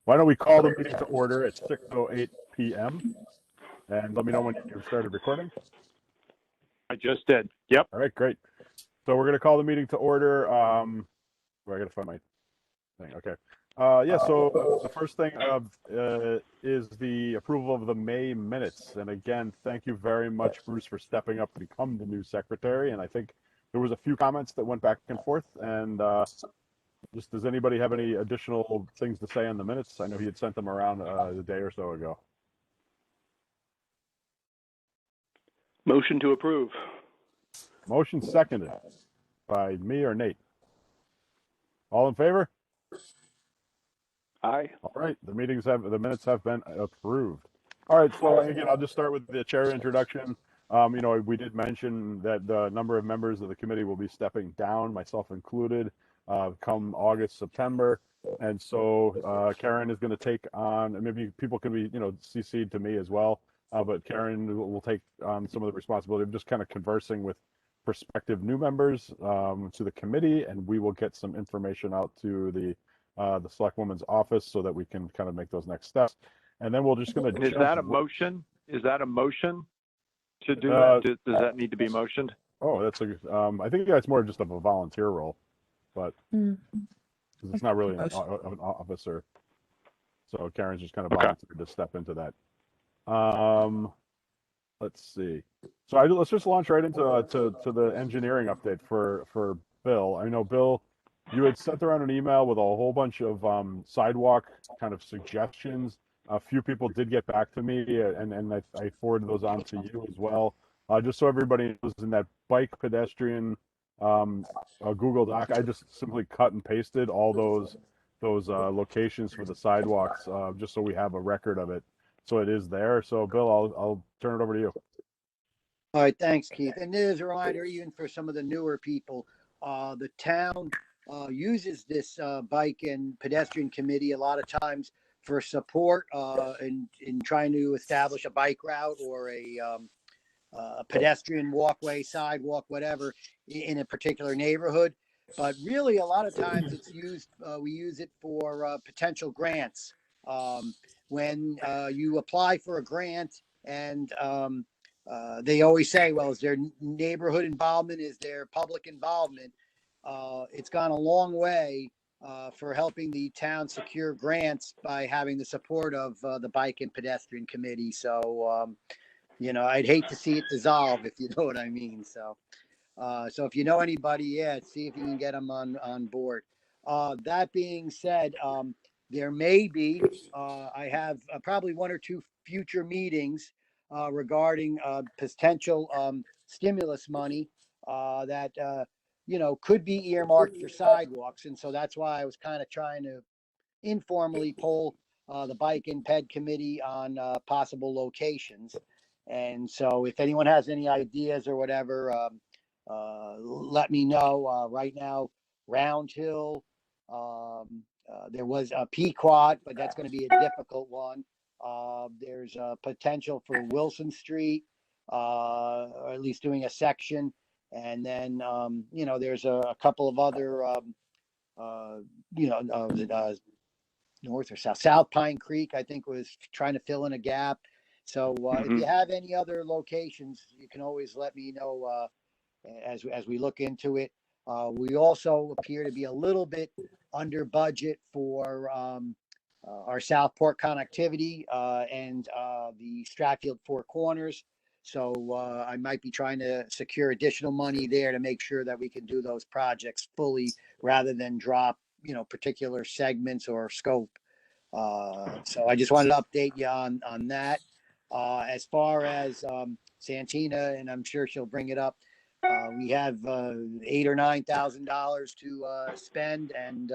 Why don't we call the meeting to order at 6:08 p.m. and let me know when you've started recording. I just did. Yep. All right, great. So we're going to call the meeting to order. I got to find my thing. Okay. So the first thing is the approval of the May minutes. And again, thank you very much, Bruce, for stepping up to become the new secretary. And I think there was a few comments that went back and forth. And just does anybody have any additional things to say on the minutes? I know he had sent them around a day or so ago. Motion to approve. Motion seconded by me or Nate. All in favor? Aye. All right, the minutes have been approved. All right, so again, I'll just start with the chair introduction. We did mention that the number of members of the committee will be stepping down, myself included, come August, September. And so Karen is going to take on, and maybe people can be, CC'd to me as well, but Karen will take on some of the responsibility of just kind of conversing with prospective new members to the committee, and we will get some information out to the Selectwoman's office so that we can kind of make those next steps. And then we're just going to. Is that a motion? Is that a motion to do that? Does that need to be motioned? Oh, that's I think that's more just of a volunteer role, but it's not really an officer. So Karen's just kind of volunteered to step into that. Let's see. So let's just launch right into to the engineering update for Bill. I know, Bill, you had sent around an email with a whole bunch of sidewalk kind of suggestions. A few people did get back to me, and I forwarded those on to you as well. Just so everybody knows, in that bike pedestrian Google Doc, I just simply cut and pasted all those locations for the sidewalks, just so we have a record of it. So it is there. So Bill, I'll turn it over to you. All right, thanks, Keith. And there's a reminder, even for some of the newer people, the town uses this bike and pedestrian committee a lot of times for support in trying to establish a bike route or a pedestrian walkway, sidewalk, whatever, in a particular neighborhood. But really, a lot of times it's used. We use it for potential grants. When you apply for a grant, and they always say, well, is there neighborhood involvement? Is there public involvement? It's gone a long way for helping the town secure grants by having the support of the Bike and Pedestrian Committee. So, I'd hate to see it dissolve, if you know what I mean. So if you know anybody, see if you can get them on board. That being said, there may be, I have probably one or two future meetings regarding potential stimulus money that could be earmarked for sidewalks. And so that's why I was kind of trying to informally poll the Bike and Ped Committee on possible locations. And so if anyone has any ideas or whatever, let me know. Right now, Round Hill, there was a Pequot, but that's going to be a difficult one. There's a potential for Wilson Street, or at least doing a section. And then, there's a couple of other, north or south Pine Creek, I think, was trying to fill in a gap. So if you have any other locations, you can always let me know as we look into it. We also appear to be a little bit under budget for our Southport connectivity and the Stratfield Four Corners. So I might be trying to secure additional money there to make sure that we can do those projects fully rather than drop, particular segments or scope. So I just wanted to update you on that. As far as Santina, and I'm sure she'll bring it up, we have $8,000 or $9,000 to spend, and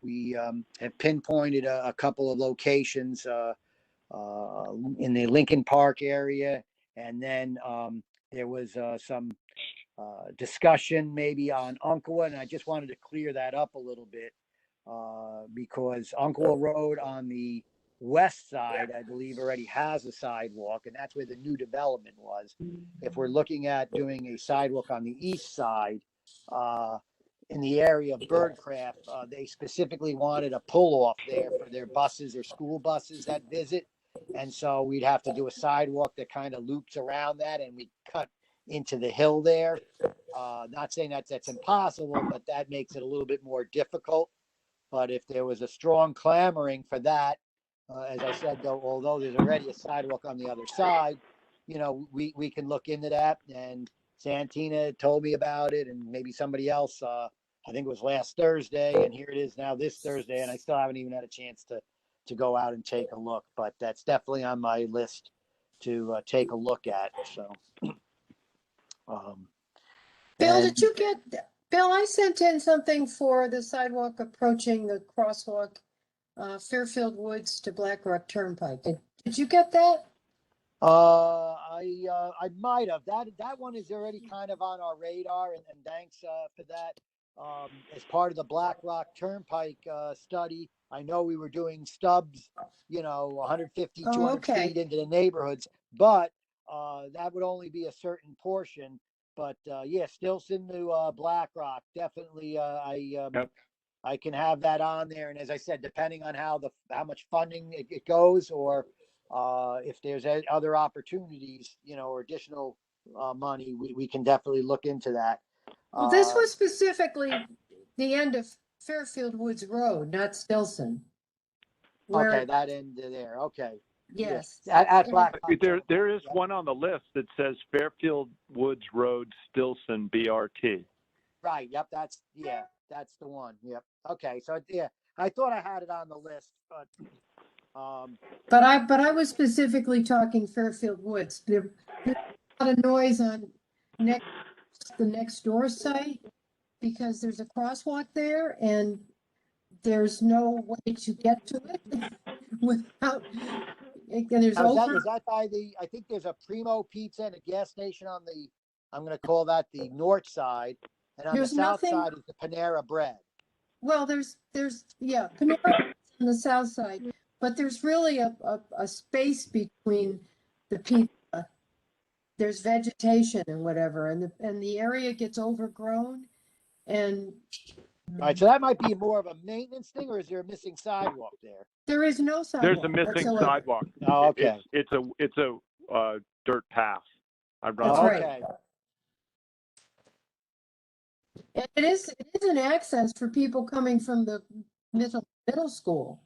we have pinpointed a couple of locations in the Lincoln Park area, and then there was some discussion maybe on Umpqua, and I just wanted to clear that up a little bit because Umpqua Road on the west side, I believe, already has a sidewalk, and that's where the new development was. If we're looking at doing a sidewalk on the east side, in the area of Birdcraft. They specifically wanted a pull-off there for their buses or school buses that visit. And so we'd have to do a sidewalk that kind of loops around that, and we cut into the hill there. Not saying that's impossible, but that makes it a little bit more difficult. But if there was a strong clamoring for that, as I said, though, although there's already a sidewalk on the other side, we can look into that. And Santina told me about it, and maybe somebody else. I think it was last Thursday, and here it is now this Thursday, and I still haven't even had a chance to go out and take a look. But that's definitely on my list to take a look at. So, Bill, and- did you get, Bill, I sent in something for the sidewalk approaching the crosswalk, Fairfield Woods to Black Rock Turnpike. Did you get that? I might have. That one is already kind of on our radar, and thanks for that. As part of the Black Rock Turnpike study, I know we were doing stubs, 150, 200 okay. feet into the neighborhoods, but that would only be a certain portion. But yeah, Stilson to Black Rock, definitely. Yep. I can have that on there, and as I said, depending on how much funding it goes, or if there's other opportunities, or additional money, we can definitely look into that. Well, this was specifically the end of Fairfield Woods Road, not Stilson. Okay, that end there. Okay. Yes. At Black Rock. There is Yep. one on the list that says Fairfield Woods Road, Stilson, BRT. Right. Yep. That's the one. Yep. Okay. So yeah, I thought I had it on the list, but But I was specifically talking Fairfield Woods. There's a lot of noise on the next door site because there's a crosswalk there and there's no way to get to it without. And there's now, over. is that by I think there's a Primo Pizza and a gas station on I'm going to call that the north side, and on There's the south nothing- side is the Panera Bread. Well, there's Panera on the south side, but there's really a space between the pizza. There's vegetation and whatever, and the area gets overgrown, and All right. So that might be more of a maintenance thing, or is there a missing sidewalk there? there is no sidewalk. There's a missing whatsoever. sidewalk. Oh, okay. It's a dirt path. I run That's on right. it. Okay. And it is an access for people coming from the middle school.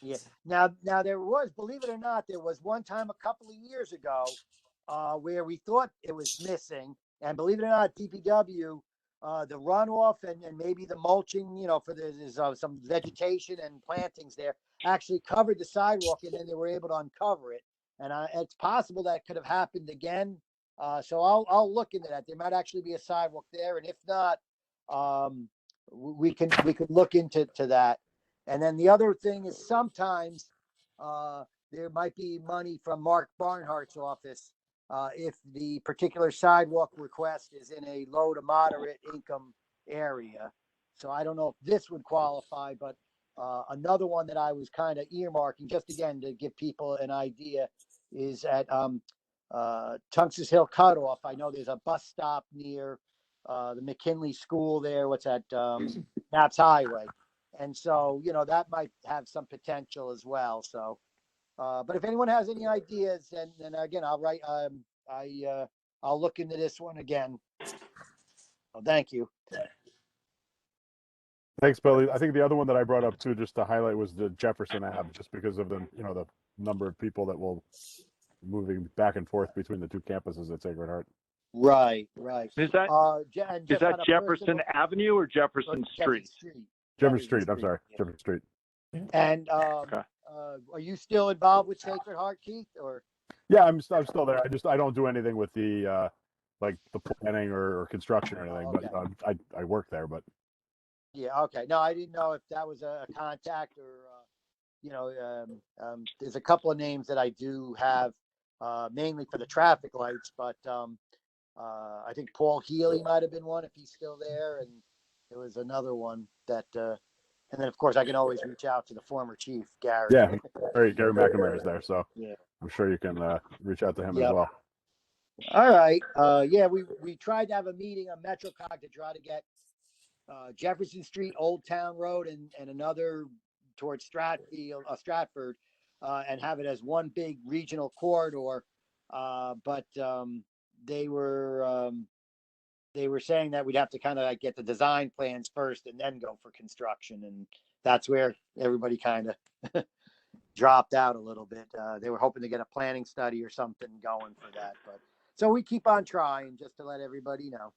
Yeah. Now there was, believe it or not, there was one time a couple of years ago where we thought it was missing, and believe it or not, DPW, the runoff and maybe the mulching, for there's some vegetation and plantings there, actually covered the sidewalk, and then they were able to uncover it. And it's possible that could have happened again. So I'll look into that. There might actually be a sidewalk there, and if not, we can look into that. And then the other thing is sometimes there might be money from Mark Barnhart's office if the particular sidewalk request is in a low to moderate income area. So I don't know if this would qualify, but another one that I was kind of earmarking, just again to give people an idea, is at Tunx's Hill Cutoff. I know there's a bus stop near the McKinley School there. What's that? Knapp's Highway. And so, that might have some potential as well. So, but if anyone has any ideas, then again, I'll write, I'll look into this one again. Oh, thank you. Thanks, Billy. I think the other one that I brought up too, just to highlight, was the Jefferson Ave, just because of the number of people that will moving back and forth between the two campuses at Sacred Heart. Right. Is that Is that Jefferson Avenue or Jefferson Street? Jefferson Street. I'm sorry, yeah. Jefferson Street. And Okay. are you still involved with Sacred Heart, Keith? Or Yeah, I'm still there. I don't do anything with the like the planning or construction or anything, but I work there. But yeah, okay. No, I didn't know if that was a contact or there's a couple of names that I do have mainly for the traffic lights, but I think Paul Healy might have been one if he's still there, and there was another one that. And then, of course, I can always reach out to the former chief, Gary. yeah, Gary McNamara is there, so Yeah. I'm sure you can reach out to him Yep. as well. All right. Yeah, we tried to have a meeting on MetroCog to try to get Jefferson Street, Old Town Road, and another towards Stratford, and have it as one big regional corridor. But they were saying that we'd have to kind of like get the design plans first and then go for construction, and that's where everybody kind of dropped out a little bit. They were hoping to get a planning study or something going for that, but so we keep on trying just to let everybody know.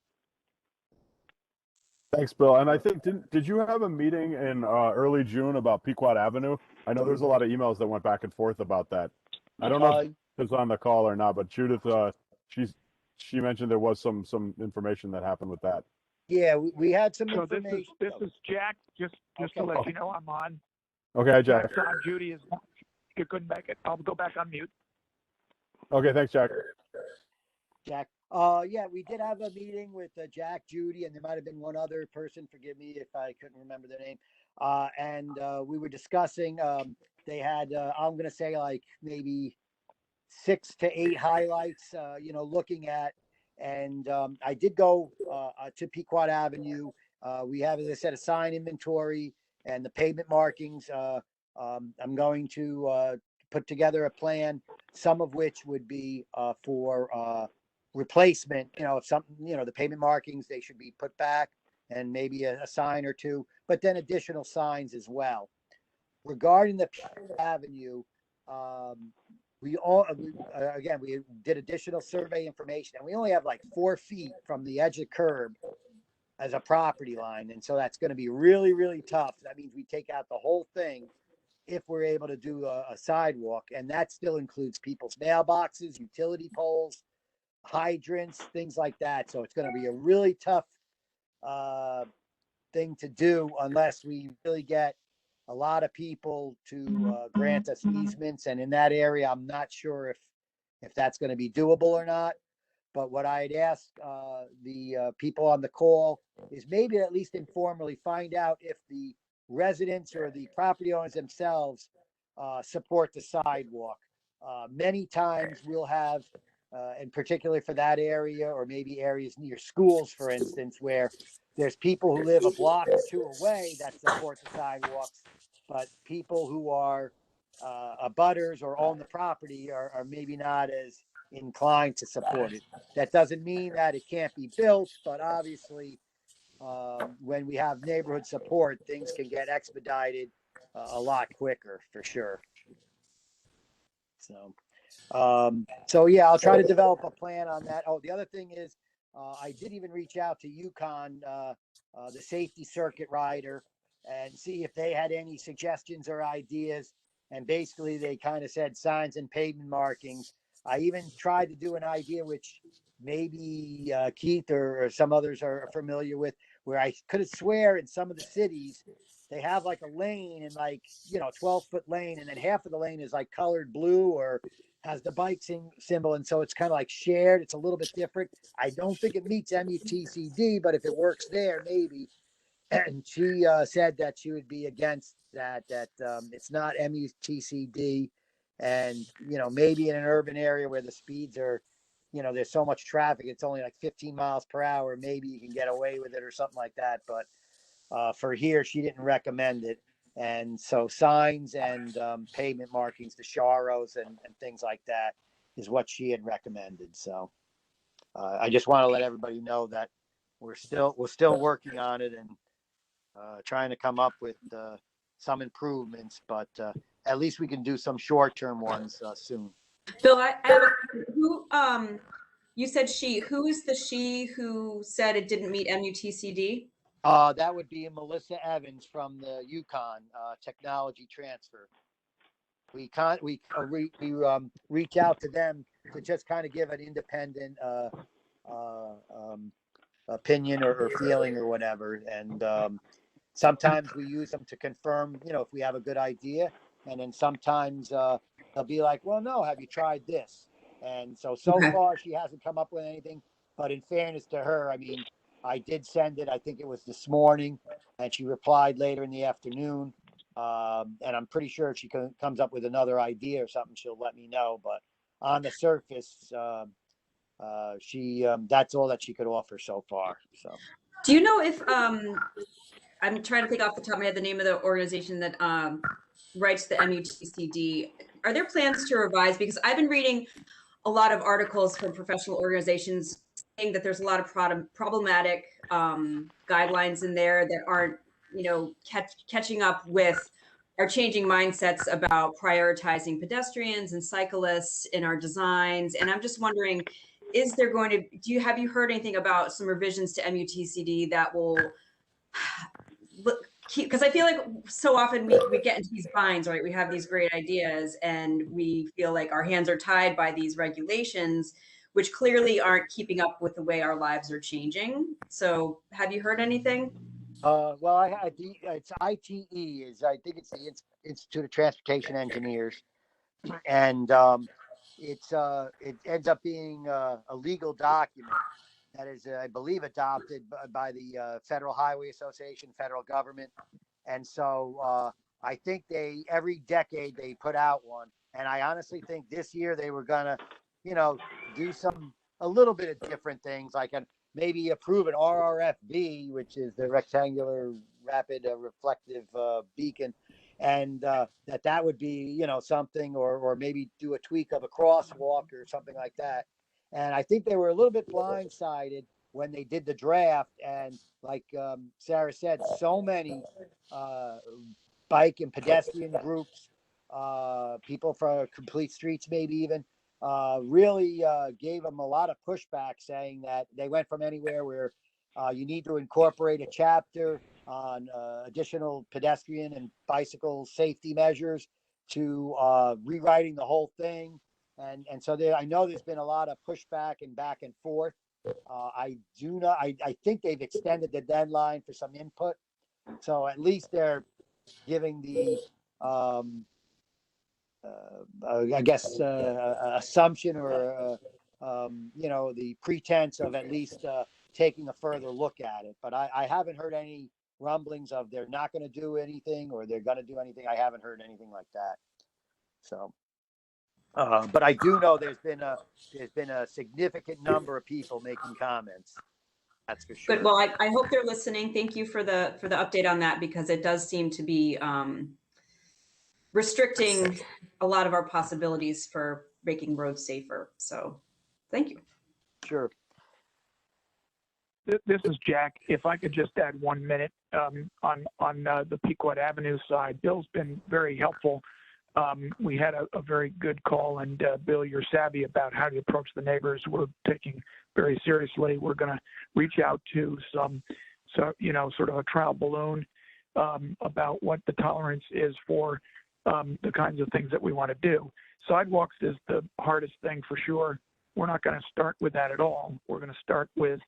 Thanks, Bill. And I think did you have a meeting in early June about Pequot Avenue? I know there's a lot of emails that went back and forth about that. I don't know if it's on the call or not, but Judith, she mentioned there was some information that happened with that. Yeah, we had some So information. this is Jack, just Okay. to let you know I'm on. Okay, Jack. Jack's on, Judy is, you couldn't make it. I'll go back on mute. Okay, thanks, Jack. Jack. Yeah, we did have a meeting with Jack, Judy, and there might have been one other person. Forgive me if I couldn't remember their name. And we were discussing. They had, I'm going to say, like maybe 6 to 8 highlights. Looking at, and I did go to Pequot Avenue. We have, as I said, a sign inventory and the pavement markings. I'm going to put together a plan, some of which would be for replacement. If something, the pavement markings, they should be put back, and maybe a sign or two, but then additional signs as well. Regarding the Avenue, we did additional survey information, and we only have like 4 feet from the edge of curb as a property line, and so that's going to be really, really tough. That means we take out the whole thing if we're able to do a sidewalk, and that still includes people's mailboxes, utility poles, hydrants, things like that. So it's going to be a really tough thing to do unless we really get a lot of people to grant us easements. And in that area, I'm not sure if that's going to be doable or not. But what I'd ask the people on the call is maybe at least informally find out if the residents or the property owners themselves support the sidewalk. Many times we'll have, and particularly for that area, or maybe areas near schools, for instance, where there's people who live a block or 2 away that support the sidewalks, but people who are abutters or own the property are maybe not as inclined to support it. That doesn't mean that it can't be built, but obviously when we have neighborhood support, things can get expedited a lot quicker, for sure. So yeah, I'll try to develop a plan on that. Oh, the other thing is, I did even reach out to UConn, the safety circuit rider, and see if they had any suggestions or ideas. And basically, they kind of said signs and pavement markings. I even tried to do an idea which maybe Keith or some others are familiar with, where I could swear in some of the cities they have like a lane, and 12-foot lane, and then half of the lane is like colored blue or has the bike symbol, and so it's kind of like shared. It's a little bit different. I don't think it meets MUTCD, but if it works there, maybe. And she said that she would be against that. That it's not MUTCD, and maybe in an urban area where the speeds are, there's so much traffic, it's only like 15 miles per hour. Maybe you can get away with it or something like that. But for here, she didn't recommend it. And so signs and pavement markings, the Sharos and things like that is what she had recommended. So I just want to let everybody know that we're still working on it and trying to come up with some improvements, but at least we can do some short-term ones soon. Bill, I have who you said she. Who is the she who said it didn't meet MUTCD? That would be Melissa Evans from the UConn technology transfer. We reach out to them to just kind of give an independent opinion or feeling or whatever. And sometimes we use them to confirm, if we have a good idea. And then sometimes they'll be like, well, no, have you tried this? And so Okay. far she hasn't come up with anything. But in fairness to her, I mean, I did send it, I think it was this morning, and she replied later in the afternoon. And I'm pretty sure if she comes up with another idea or something, she'll let me know. But on the surface, she that's all that she could offer so far. So Do you know if I'm trying to think off the top of my head the name of the organization that writes the MUTCD? Are there plans to revise? Because I've been reading a lot of articles from professional organizations saying that there's a lot of problematic guidelines in there that aren't, catching up with our changing mindsets about prioritizing pedestrians and cyclists in our designs. And I'm just wondering, have you heard anything about some revisions to MUTCD that will because I feel like so often we get into these binds, right? We have these great ideas and we feel like our hands are tied by these regulations, which clearly aren't keeping up with the way our lives are changing. So have you heard anything? Well, it's ITE I think it's the Institute of Transportation Engineers, and it ends up being a legal document that is, I believe, adopted by the Federal Highway Association, federal government. And so I think every decade they put out one. And I honestly think this year they were going to, do a little bit of different things, like maybe approve an RRFB, which is the rectangular rapid reflective beacon. And that would be, something, or maybe do a tweak of a crosswalk or something like that. And I think they were a little bit blindsided when they did the draft. And like Sarah said, so many bike and pedestrian groups, people from Complete Streets, maybe even, really gave them a lot of pushback, saying that they went from anywhere where you need to incorporate a chapter on additional pedestrian and bicycle safety measures to rewriting the whole thing. And so I know there's been a lot of pushback and back and forth. I think they've extended the deadline for some input. So at least they're giving the, I guess, assumption or, the pretense of at least taking a further look at it. But I haven't heard any rumblings of they're not going to do anything or they're going to do anything. I haven't heard anything like that. So. But I do know there's been a significant number of people making comments. That's for sure. Good. Well, I hope they're listening. Thank you for the update on that, because it does seem to be restricting a lot of our possibilities for making roads safer. So, thank you. Sure. This is Jack. If I could just add 1 minute on the Pequot Avenue side, Bill's been very helpful. We had a very good call, and Bill, you're savvy about how to approach the neighbors. We're taking very seriously. We're going to reach out to sort of a trial balloon about what the tolerance is for the kinds of things that we want to do. Sidewalks is the hardest thing for sure. We're not going to start with that at all. We're going to start with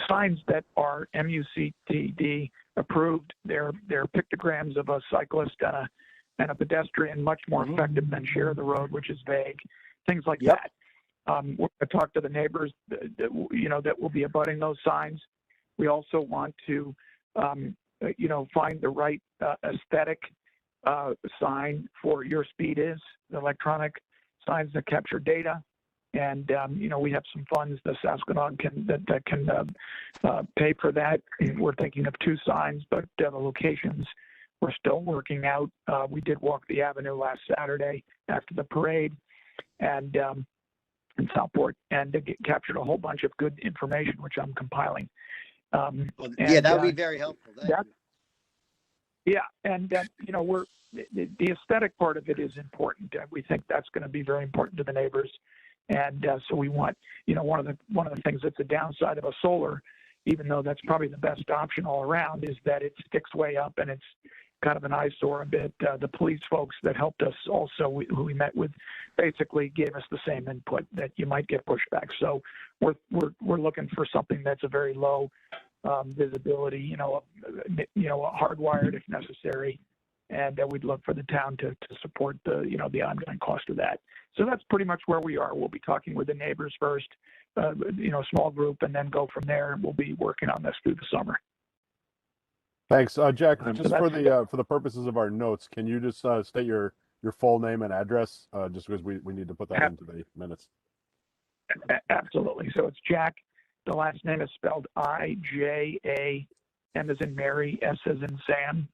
signs that are MUTCD approved. They're pictograms of a cyclist and a pedestrian, much more effective than share the road, which is vague, things like that. We're going to talk to the neighbors that will be abutting those signs. We also want to, find the right aesthetic sign for Your Speed Is, the electronic signs that capture data. And, we have some funds the Saskatoon can pay for that. We're thinking of 2 signs, but the locations we're still working out. We did walk the avenue last Saturday after the parade and in Southport, and captured a whole bunch of good information, which I'm compiling. That would be very helpful. Thank you. Yeah, and the aesthetic part of it is important. We think that's going to be very important to the neighbors, and so we want, one of the things that's a downside of a solar, even though that's probably the best option all around, is that it sticks way up and it's kind of an eyesore a bit. The police folks that helped us also, who we met with, basically gave us the same input that you might get pushback. So we're looking for something that's a very low visibility, hardwired if necessary, and we'd look for the town to support the ongoing cost of that. So that's pretty much where we are. We'll be talking with the neighbors first, small group, and then go from there. We'll be working on this through the summer. Thanks, Jack. Just for the purposes of our notes, can you just state your full name and address, just because we need to put that into the minutes? Absolutely. So it's Jack, The last name is spelled I-J-A, M as in Mary, S as in Sam.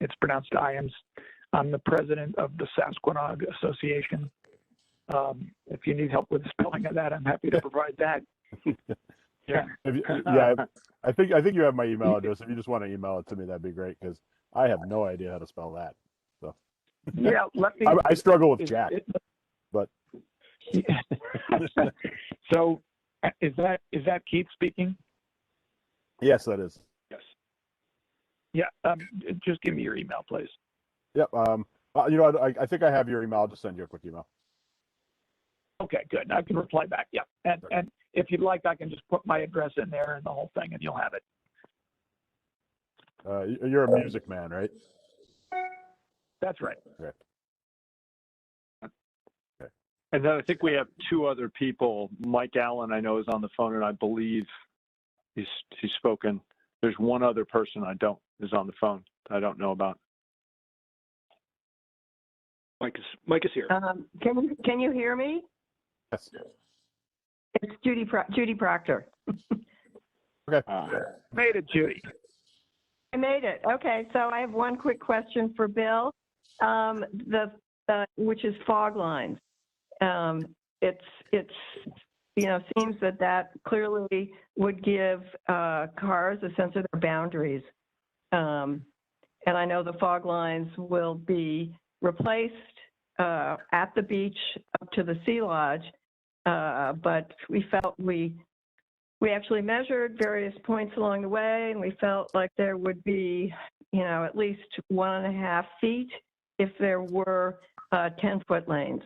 It's pronounced Iams. I'm the president of the Sasquatch Association. If you need help with the spelling of that, I'm happy to provide that. Yeah, yeah. I think you have my email address. If you just want to email it to me, that'd be great because I have no idea how to spell that. So Yeah, let me. I struggle with Jack, but So is that Keith speaking? yes, that is. Yes. Yeah. Just give me your email, please. Yep. You know, I think I have your email. I'll just send you a quick email. Okay, good. I can reply back. Yeah. And if you'd like, I can just put my address in there and the whole thing, and you'll have it. You're a music man, right? That's right. Okay. And then I think we have two other people. Mike Allen, I know, is on the phone, and I believe he's spoken. There's one other person is on the phone I don't know about. Mike is here. Can you hear me? Yes. It's Judy Proctor. Okay. Made it, Judy. I made it. Okay, so I have one quick question for Bill, which is fog lines. It's seems that clearly would give cars a sense of their boundaries. And I know the fog lines will be replaced at the beach up to the Sea Lodge, but we felt we actually measured various points along the way, and we felt like there would be, at least 1.5 feet if there were 10-foot lanes.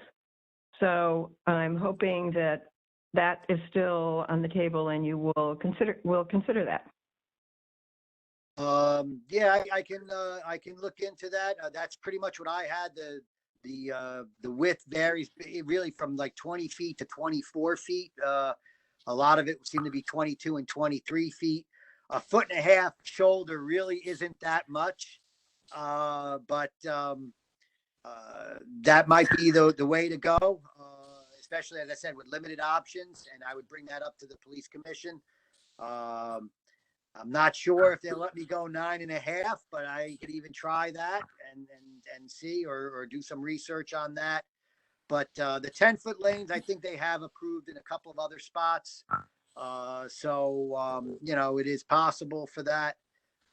So I'm hoping that is still on the table, and you will consider that. Yeah, I can look into that. That's pretty much what I had. The width varies really from like 20 feet to 24 feet. A lot of it seemed to be 22 and 23 feet. 1.5 foot shoulder really isn't that much, but that might be the way to go, especially, as I said, with limited options. And I would bring that up to the police commission. I'm not sure if they'll let me go 9.5, but I could even try that and see or do some research on that. But the 10-foot lanes, I think they have approved in a couple of other spots. So it is possible for that.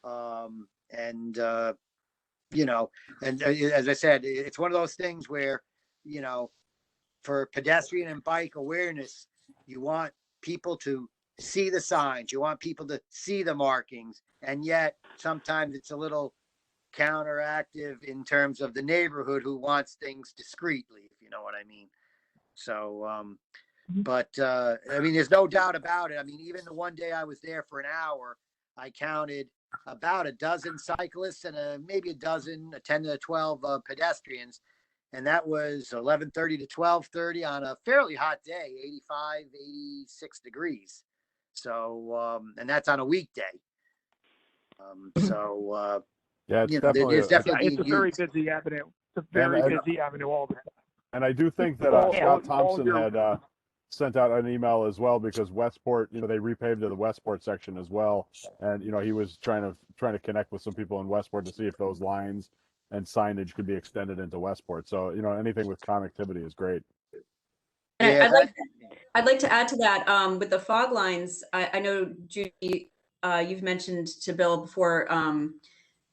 And as I said, it's one of those things where, for pedestrian and bike awareness, you want people to see the signs, you want people to see the markings, and yet sometimes it's a little counteractive in terms of the neighborhood who wants things discreetly, if you know what I mean. So, there's no doubt about it. I mean, even the one day I was there for an hour, I counted about a dozen cyclists and maybe a 10 to 12 pedestrians. And that was 11:30 to 12:30 on a fairly hot day, 85, 86 degrees. So, and that's on a weekday. Yeah, it's definitely It's a very busy avenue. It's a very busy avenue all the time. And I do think that Scott Thompson had sent out an email as well, because Westport, they repaved the Westport section as well, and he was trying to connect with some people in Westport to see if those lines and signage could be extended into Westport. So anything with connectivity is great. And I'd like to add to that, with the fog lines. I know, Judy, you've mentioned to Bill before,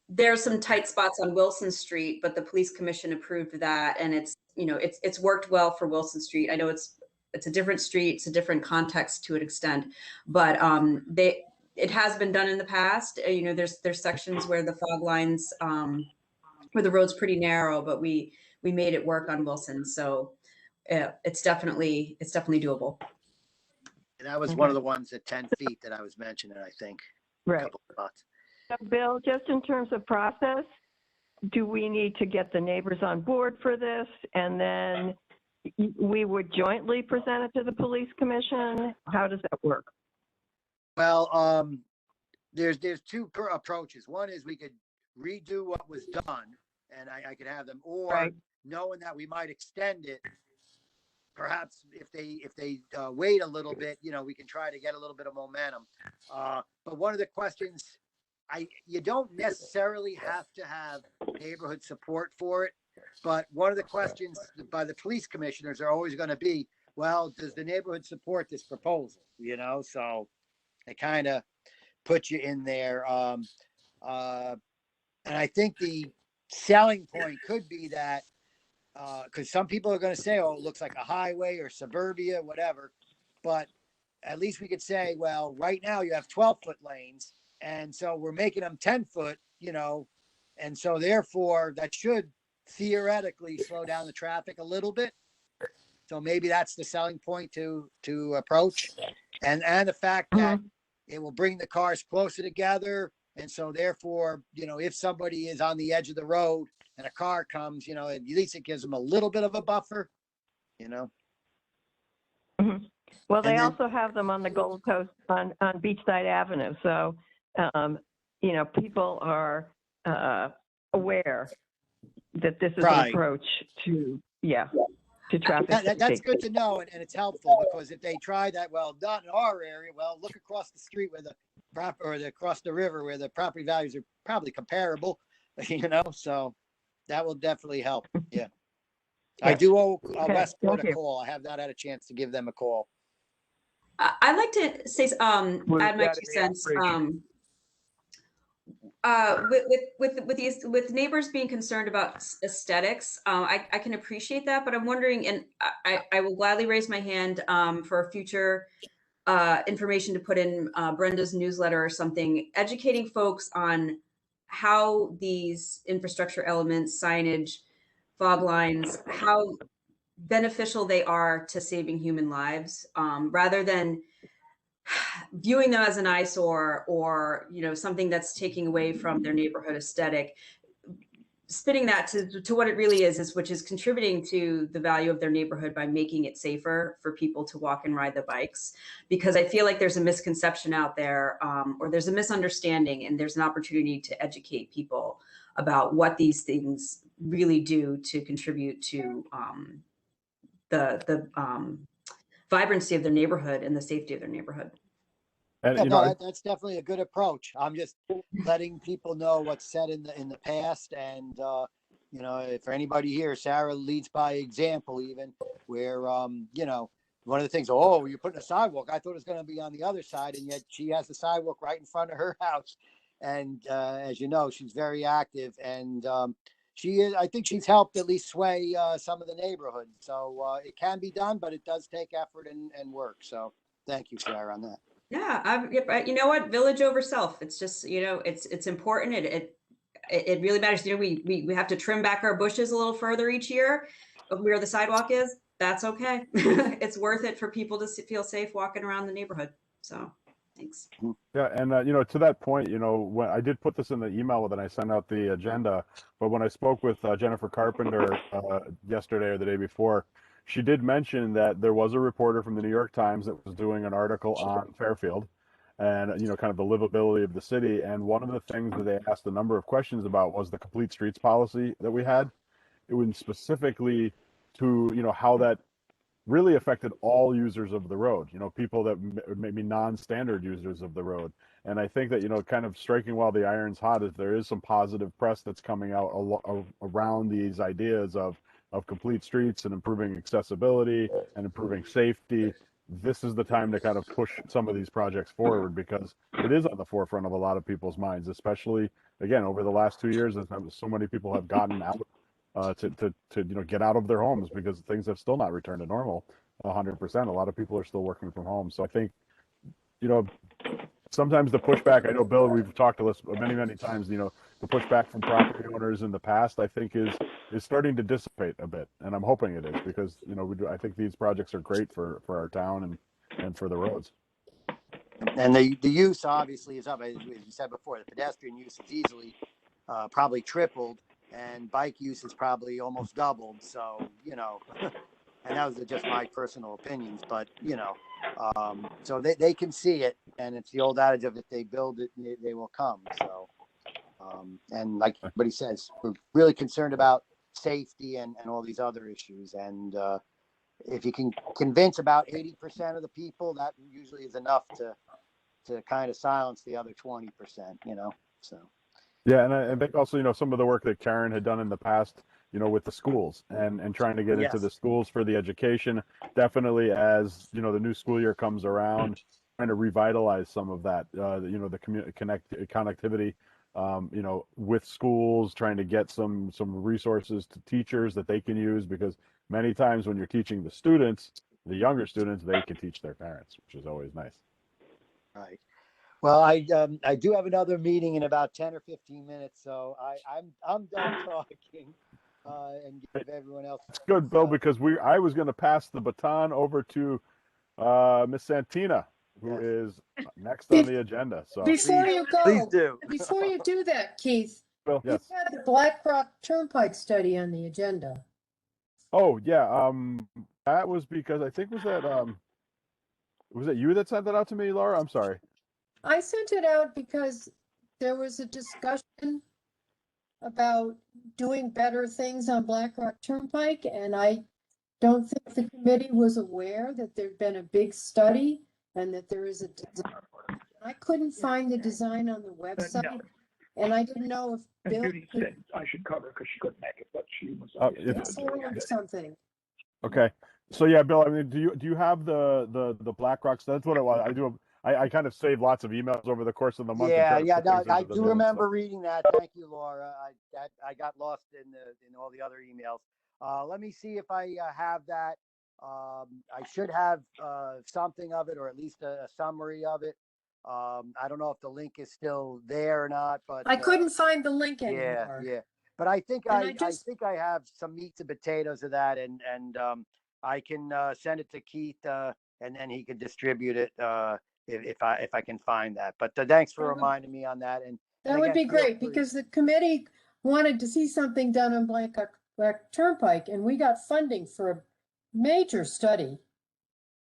there's some tight spots on Wilson Street, but the police commission approved that, and it's worked well for Wilson Street. I know it's a different street, it's a different context to an extent, but it has been done in the past. There's sections where the fog lines, where the road's pretty narrow, but we made it work on Wilson, so it's definitely doable. And that was one of the ones at 10 feet that I was mentioning, I think. Right. A couple of spots. So Bill, just in terms of process, do we need to get the neighbors on board for this, and then we would jointly present it to the police commission? How does that work? Well, there's two approaches. One is we could redo what was done, and I could have them, or knowing that we might extend it, perhaps if they wait a little bit, we can try to get a little bit of momentum. But one of the questions, you don't necessarily have to have neighborhood support for it, but one of the questions by the police commissioners are always going to be, well, does the neighborhood support this proposal? So they kind of put you in there. And I think the selling point could be that, because some people are going to say, oh, it looks like a highway or suburbia, whatever. But at least we could say, well, right now you have 12-foot lanes. And so we're making them 10-foot, and so therefore that should theoretically slow down the traffic a little bit. So maybe that's the selling point to approach. And the fact that it will bring the cars closer together. And so therefore, if somebody is on the edge of the road and a car comes, at least it gives them a little bit of a buffer, Well, they also have them on the Gold Coast on Beachside Avenue. So, people are aware that this is an approach to traffic. That's good to know, and it's helpful, because if they try that, well, not in our area, well, look across the street where across the river where the property values are probably comparable, so that will definitely help. Yeah. I do owe Westport a call. I have not had a chance to give them a call. I'd like to say, add my 2 cents. With neighbors being concerned about aesthetics, I can appreciate that, but I'm wondering, and I will gladly raise my hand for future information to put in Brenda's newsletter or something, educating folks on how these infrastructure elements, signage, fog lines, how beneficial they are to saving human lives, rather than viewing them as an eyesore or something that's taking away from their neighborhood aesthetic. Spinning that to what it really is, which is contributing to the value of their neighborhood by making it safer for people to walk and ride the bikes. Because I feel like there's a misconception out there, or there's a misunderstanding, and there's an opportunity to educate people about what these things really do to contribute to the vibrancy of their neighborhood and the safety of their neighborhood. And that's definitely a good approach. I'm just letting people know what's said in the past, and for anybody here, Sarah leads by example, even where one of the things, oh, you're putting a sidewalk. I thought it was going to be on the other side, and yet she has the sidewalk right in front of her house. And as you know, she's very active, and I think she's helped at least sway some of the neighborhood. So it can be done, but it does take effort and work. So thank you, Sarah, on that. Yeah, you know what? Village over self. It's just, it's important. It really matters. We have to trim back our bushes a little further each year of where the sidewalk is. That's okay. It's worth it for people to feel safe walking around the neighborhood. So thanks. Yeah, and to that point, when I did put this in the email that I sent out the agenda, but when I spoke with Jennifer Carpenter yesterday or the day before, she did mention that there was a reporter from the New York Times that was doing an article on Fairfield and, kind of the livability of the city. And one of the things that they asked a number of questions about was the complete streets policy that we had. It was specifically to, how that really affected all users of the road, people that maybe non-standard users of the road. And I think that, kind of striking while the iron's hot is there is some positive press that's coming out around these ideas of complete streets and improving accessibility and improving safety. This is the time to kind of push some of these projects forward, because it is on the forefront of a lot of people's minds, especially, again, over the last 2 years, as so many people have gotten out to get out of their homes because things have still not returned to normal 100%. A lot of people are still working from home. So I think, sometimes the pushback, I know, Bill, we've talked to this many times, the pushback from property owners in the past, I think is starting to dissipate a bit. And I'm hoping it is, because, I think these projects are great for our town and for the roads. And the use obviously is up. As you said before, the pedestrian use is easily probably tripled, and bike use is probably almost doubled. So, and that was just my personal opinions, but, so they can see it, and it's the old adage of if they build it, they will come. So, and like everybody says, we're really concerned about safety and all these other issues. And if you can convince about 80% of the people, that usually is enough to kind of silence the other 20%, so. Yeah, and I think also, some of the work that Karen had done in the past, with the schools and trying to get into the schools for the education, definitely as, the new school year comes around, trying to revitalize some of that, the connectivity, with schools, trying to get some resources to teachers that they can use, because many times when you're teaching the students, the younger students, they can teach their parents, which is always nice. Right. Well, I do have another meeting in about 10 or 15 minutes, so I'm done talking, and give everyone else. That's good, Bill, because I was going to pass the baton over to Miss Santina, who is next on the agenda. So Before you go, Please do. before you do that, Keith, Bill, you yes. had the Black Rock Turnpike study on the agenda. Oh yeah, that was because I think was that you that sent that out to me, Laura? I'm sorry. I sent it out because there was a discussion about doing better things on Black Rock Turnpike, and I don't think the committee was aware that there'd been a big study and that there is a design. I couldn't find the design on the website, No. and I didn't know if And Bill Judy could said I should cover because she couldn't make it, but she was. forward something. Okay. So yeah, Bill, I mean, do you have the Black Rocks? That's what it was. I kind of saved lots of emails over the course of the month. Yeah, and tried to no, put things I into the do minutes, remember reading that. Thank you, Laura. I got lost in all the other emails. Let me see if I have that. I should have something of it, or at least a summary of it. I don't know if the link is still there or not, but I couldn't find the link yeah, anymore. yeah. But I think And I think I have some meats and potatoes of that, and I can send it to Keith, and then he can distribute it if I can find that. But thanks for reminding me on that. And That would again, be feel great, free. because the committee wanted to see something done on Black Rock Turnpike, and we got funding for a major study.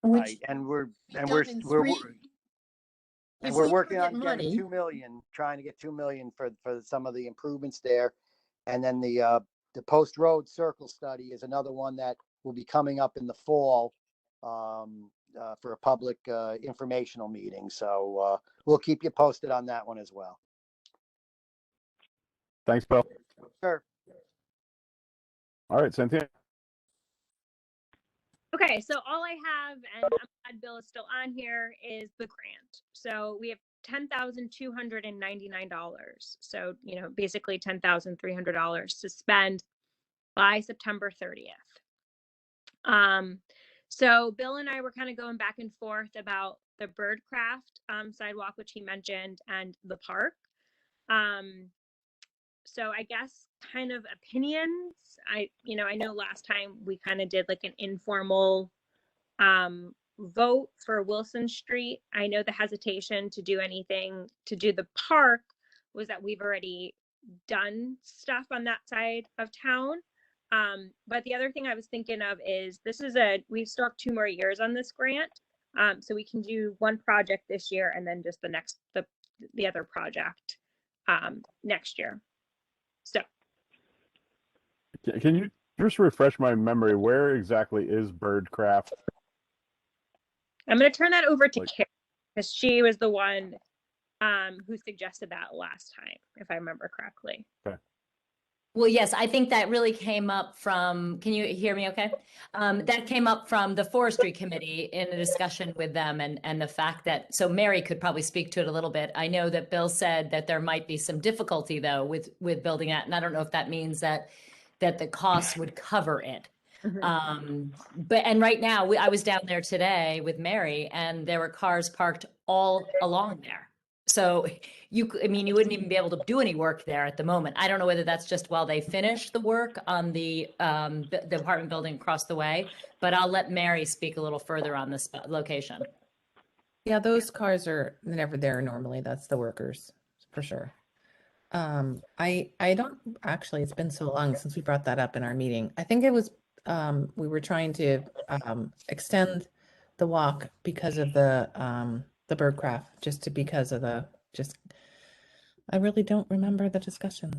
Right, and we're working on getting 2 million, trying to get 2 million for some of the improvements there. And then the Post Road Circle study is another one that will be coming up in the fall for a public informational meeting. So we'll keep you posted on that one as well. Thanks, Bill. Sure. All right, Santina. Okay, so all I have, and I'm glad Bill is still on here, is the grant. So we have $10,299. So, basically $10,300 to spend by September 30th. So Bill and I were kind of going back and forth about the Birdcraft sidewalk, which he mentioned, and the park. So I guess kind of opinions. I know last time we kind of did like an informal vote for Wilson Street. I know the hesitation to do anything to do the park was that we've already done stuff on that side of town. But the other thing I was thinking of is we've still have 2 more years on this grant. So we can do one project this year and then just the other project next year. So Can you just refresh my memory? Where exactly is Birdcraft? I'm going to turn that over to Karen, because she was the one who suggested that last time, if I remember correctly. Okay. Well, yes, I think that really came up from, can you hear me okay? That came up from the forestry committee in a discussion with them, and the fact that, so Mary could probably speak to it a little bit. I know that Bill said that there might be some difficulty though with building that. And I don't know if that means that the costs would cover it. And right now I was down there today with Mary, and there were cars parked all along there. So you wouldn't even be able to do any work there at the moment. I don't know whether that's just while they finish the work on the apartment building across the way, but I'll let Mary speak a little further on this location. Yeah, those cars are never there normally. That's the workers for sure. I don't actually, it's been so long since we brought that up in our meeting. I think it was we were trying to extend the walk because of the Birdcraft, because of I really don't remember the discussion.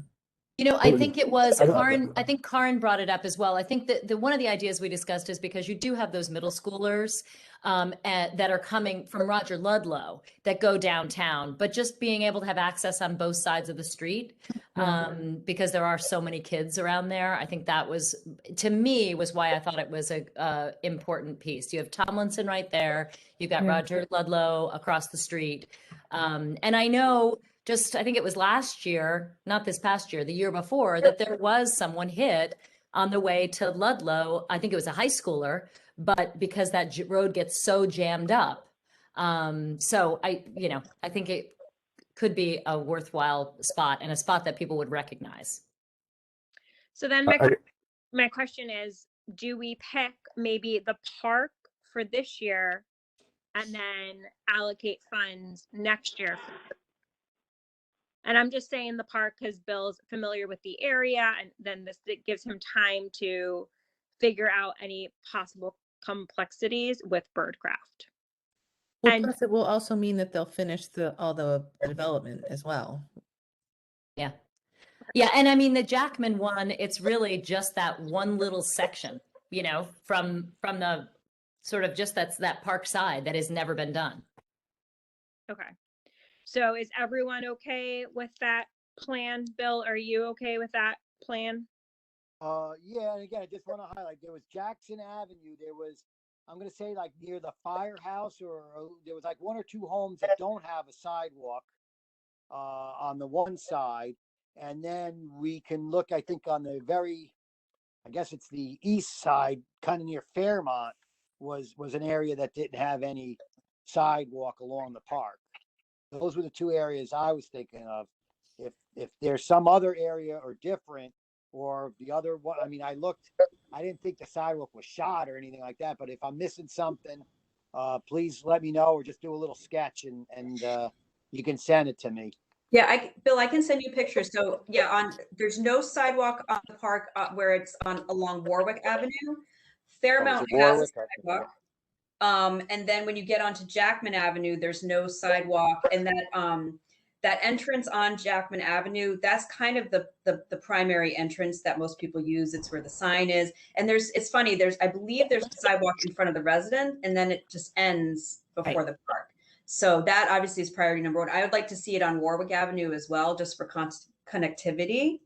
You know, I think it was Karin. I think Karin brought it up as well. I think that one of the ideas we discussed is because you do have those middle schoolers that are coming from Roger Ludlow that go downtown, but just being able to have access on both sides of the street because there are so many kids around there. I think that was, to me, was why I thought it was a important piece. You have Tomlinson right there. You've got Roger Ludlow across the street, and I know. I think it was last year, not this past year, the year before, that there was someone hit on the way to Ludlow. I think it was a high schooler, but because that road gets so jammed up. So I think it could be a worthwhile spot and a spot that people would recognize. So then my question is, do we pick maybe the park for this year and then allocate funds next year? And I'm just saying the park because Bill's familiar with the area, and then it gives him time to figure out any possible complexities with Birdcraft. Well, plus it will also mean that they'll finish all the development as well. Yeah. Yeah, and I mean the Jackman one, it's really just that one little section, from the sort of just that park side that has never been done. Okay. So is everyone okay with that plan? Bill, are you okay with that plan? Yeah, and again, I just want to highlight, there was Jackson Avenue, there was, I'm going to say like near the firehouse, or there was like one or two homes that don't have a sidewalk on the one side. And then we can look, I think on the I guess it's the east side, kind of near Fairmont, was an area that didn't have any sidewalk along the park. Those were the two areas I was thinking of. If there's some other area or different, or the other one, I mean, I didn't think the sidewalk was shot or anything like that, but if I'm missing something, please let me know, or just do a little sketch and you can send it to me. Yeah, Bill, I can send you pictures. So yeah, there's no sidewalk on the park where it's along Warwick Avenue. Fairmount has a sidewalk. And then when you get onto Jackman Avenue, there's no sidewalk, and that entrance on Jackman Avenue, that's kind of the primary entrance that most people use. It's where the sign is. And it's funny, I believe there's a sidewalk in front of the resident, and then it just ends before the park. So that obviously is priority number one. I would like to see it on Warwick Avenue as well, just for connectivity.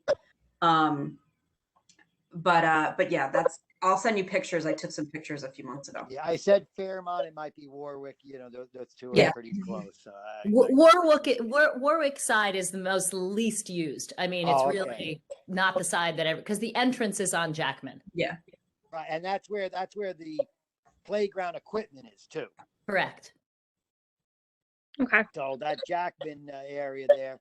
But yeah, I'll send you pictures. I took some pictures a few months ago. Yeah, I said Fairmont, it might be Warwick, those two are pretty close. Warwick side is the most least used. I mean, it's really not the side because the entrance is on Jackman. Yeah. Right, and that's where the playground equipment is too. Correct. Okay. So that Jackman area there,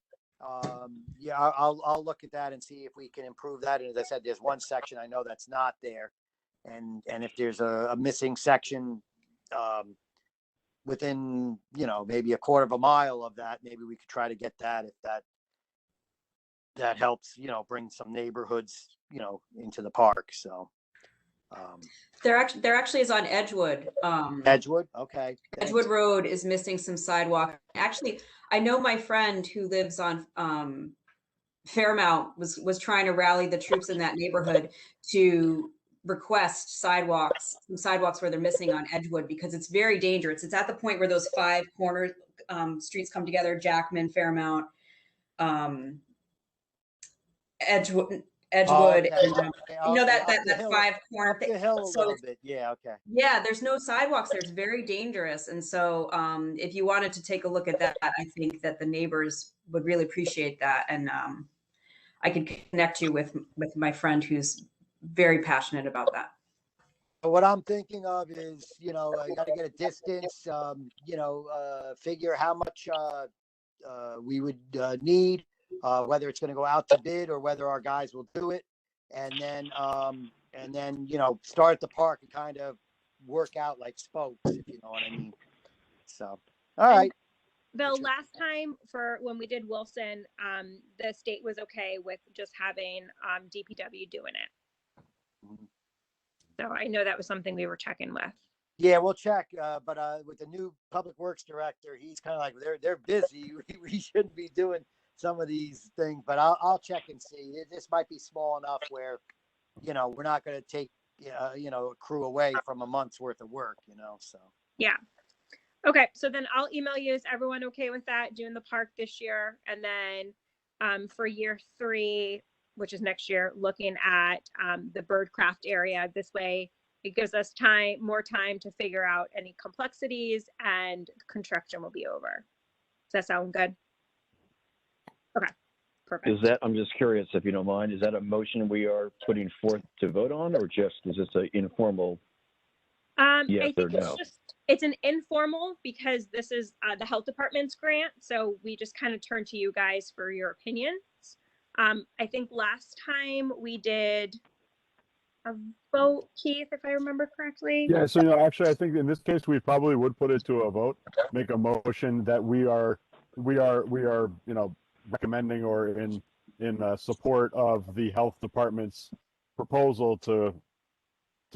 yeah, I'll look at that and see if we can improve that. And as I said, there's one section I know that's not there, and if there's a missing section within maybe a quarter of a mile of that, maybe we could try to get that, if that helps bring some neighborhoods into the park. So there actually is on Edgewood. Edgewood, okay. Thanks. Edgewood Road is missing some sidewalk. Actually, I know my friend who lives on Fairmount was trying to rally the troops in that neighborhood to request some sidewalks where they're missing on Edgewood, because it's very dangerous. It's at the point where those 5 corner streets come together: Jackman, Fairmount, Edgewood. And, that 5 corner thing. So yeah, okay. Yeah, there's no sidewalks there. It's very dangerous. And so if you wanted to take a look at that, I think that the neighbors would really appreciate that. And I could connect you with my friend who's very passionate about that. What I'm thinking of is, I got to get a distance, figure how much we would need, whether it's going to go out to bid or whether our guys will do it. And then start at the park and kind of work out like spokes, if you know what I mean. So, all right. Bill, last time when we did Wilson, the state was okay with just having DPW doing it. Mm-hmm. So I know that was something we were checking with. Yeah, we'll check. But with the new public works director, he's kind of like, they're busy. We shouldn't be doing some of these things, but I'll check and see. This might be small enough where, we're not going to take, a crew away from a month's worth of work, so. Yeah. Okay. So then I'll email you. Is everyone okay with that? Doing the park this year? And then for year 3, which is next year, looking at the birdcraft area. This way it gives us more time to figure out any complexities, and construction will be over. Does that sound good? Okay, perfect. I'm just curious, if you don't mind, is that a motion we are putting forth to vote on, or is this an informal yes I or think no? it's an informal, because this is the health department's grant. So we just kind of turn to you guys for your opinions. I think last time we did a vote, Keith, if I remember correctly. Yeah, so actually, I think in this case we probably would put it to a vote, make a motion that we are recommending or in support of the health department's proposal to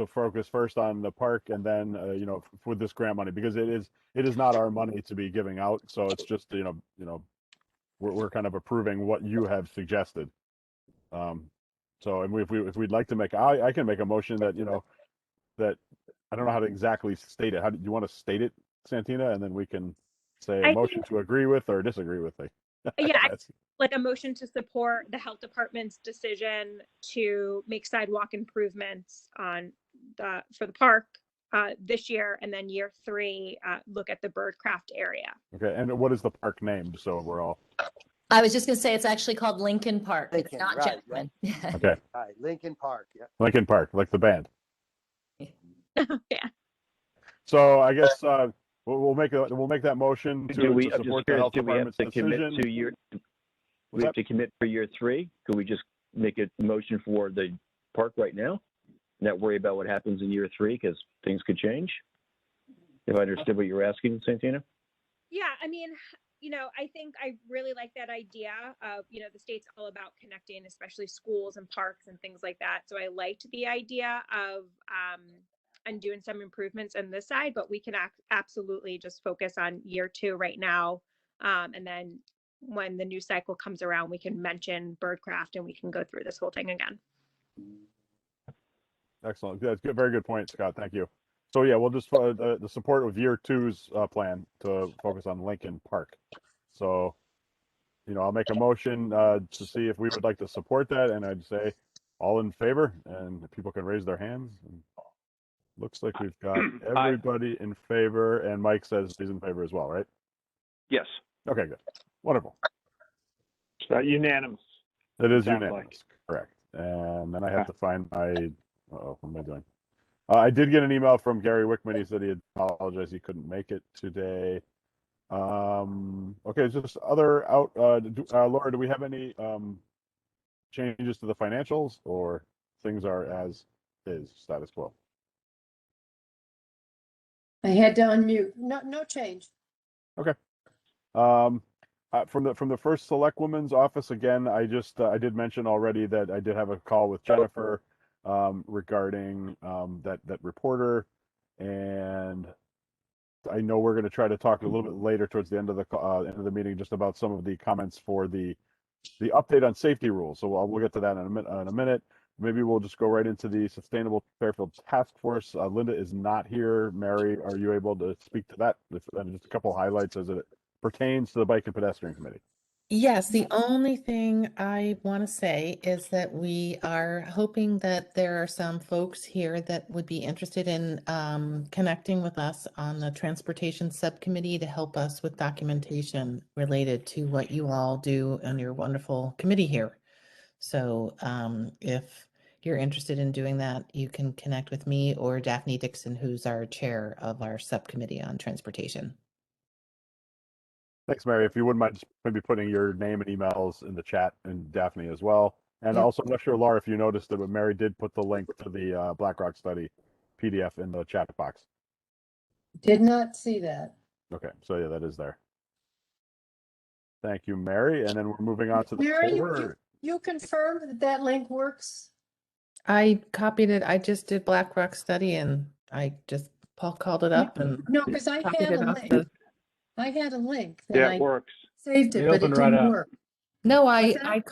focus first on the park, and then with this grant money, because it is not our money to be giving out, so it's just we're kind of approving what you have suggested. So and if we'd like to make, I can make a motion that that I don't know how to exactly state it. How do you want to state it, Santina? And then we can say a motion to agree with or disagree with it. Yeah, like a motion to support the health department's decision to make sidewalk improvements for the park this year, and then year 3 look at the birdcraft area. Okay, and what is the park named, so we're all? I was just going to say it's actually called Lincoln Park. It's Lincoln, not right, Jackman. Okay, All right, Lincoln Park, yeah. Lincoln Park, like the band. Yeah. So I guess we'll make that motion to support the health department's decision. We have to commit for year 3. Could we just make a motion for the park right now? Not worry about what happens in year 3, because things could change. If I understood what you were asking, Santina? Yeah, I mean, I think I really like that idea of, the state's all about connecting, especially schools and parks and things like that. So I liked the idea of and doing some improvements on this side, but we can absolutely just focus on year 2 right now. And then when the new cycle comes around, we can mention birdcraft and we can go through this whole thing again. Excellent. That's good. Very good point, Scott. Thank you. So yeah, we'll just the support of year 2's plan to focus on Lincoln Park. So, I'll make a motion to see if we would like to support that, and I'd say all in favor, and people can raise their hands. And looks like we've got everybody in favor, and Mike says he's in favor as well, right? Yes. Okay, good. Wonderful. Unanimous. It is unanimous, correct. And then I have to find my, what am I doing? I did get an email from Gary Wickman. He said he apologized he couldn't make it today. Okay, just other Laura, do we have any changes to the financials, or things are as is, status quo? I had to unmute. No change. Okay. From the first select woman's office, again, I did mention already that I did have a call with Jennifer regarding that reporter, and I know we're going to try to talk a little bit later towards the end of the meeting just about some of the comments for the update on safety rules. So we'll get to that in a minute. Maybe we'll just go right into the Sustainable Fairfield Task Force. Linda is not here. Mary, are you able to speak to that? Just a couple of highlights as it pertains to the Bike and Pedestrian Committee. Yes, the only thing I want to say is that we are hoping that there are some folks here that would be interested in connecting with us on the Transportation Subcommittee to help us with documentation related to what you all do on your wonderful committee here. So if you're interested in doing that, you can connect with me or Daphne Dixon, who's our chair of our subcommittee on transportation. Thanks, Mary. If you wouldn't mind just maybe putting your name and emails in the chat, and Daphne as well. And also, I'm not sure, Laura, if you noticed it, but Mary did put the link to the BlackRock study PDF in the chat box. Did not see that. Okay, so yeah, that is there. Thank you, Mary. And then we're moving on to the Mary, you confirm that link works? I copied it. I just did BlackRock study, and Paul called it up and no, because I had a link. I had a link that yeah, it works. Saved it, but it didn't work. No, What's that?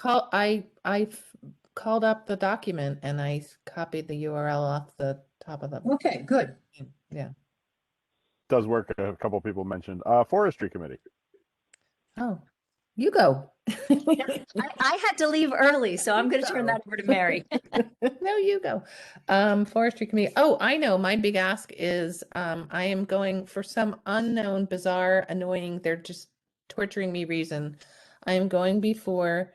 I called up the document and I copied the URL off the top of the, Okay, good. yeah. Does work. A couple people mentioned. Forestry Committee. Oh, you go. I had to leave early, so I'm going to turn that over to Mary. No, you go. Forestry Committee. Oh, I know. My big ask is I am going for some unknown, bizarre, annoying, they're just torturing me reason. I am going before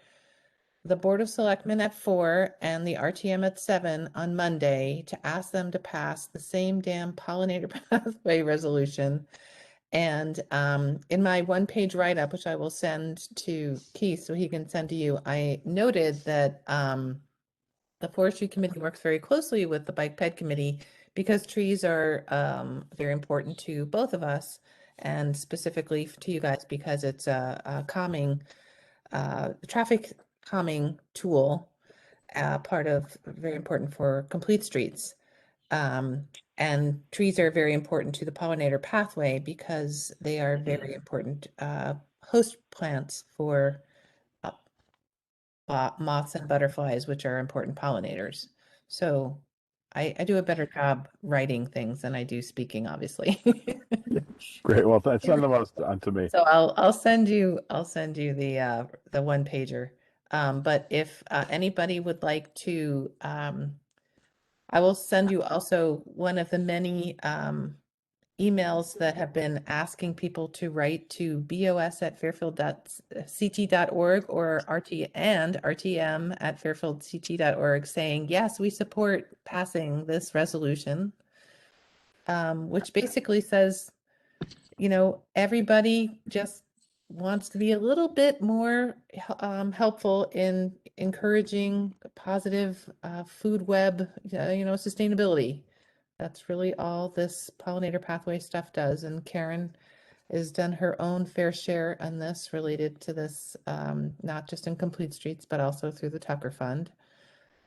the Board of Selectmen at 4 and the RTM at 7 on Monday to ask them to pass the same damn pollinator pathway resolution. And in my one-page write-up, which I will send to Keith so he can send to you, I noted that the Forestry Committee works very closely with the Bike Ped Committee because trees are very important to both of us and specifically to you guys because it's a calming, traffic calming tool, part of very important for complete streets. And trees are very important to the pollinator pathway because they are very important host plants for moths and butterflies, which are important pollinators. So I do a better job writing things than I do speaking, obviously. Great. Well, send them on to me. So I'll send you the one pager. But if anybody would like to, I will send you also one of the many emails that have been asking people to write to bos@fairfield.ct.org or rtm@fairfieldct.org saying, yes, we support passing this resolution, which basically says, everybody just wants to be a little bit more helpful in encouraging positive food web, sustainability. That's really all this pollinator pathway stuff does. And Karen has done her own fair share on this related to this, not just in Complete Streets, but also through the Tucker Fund.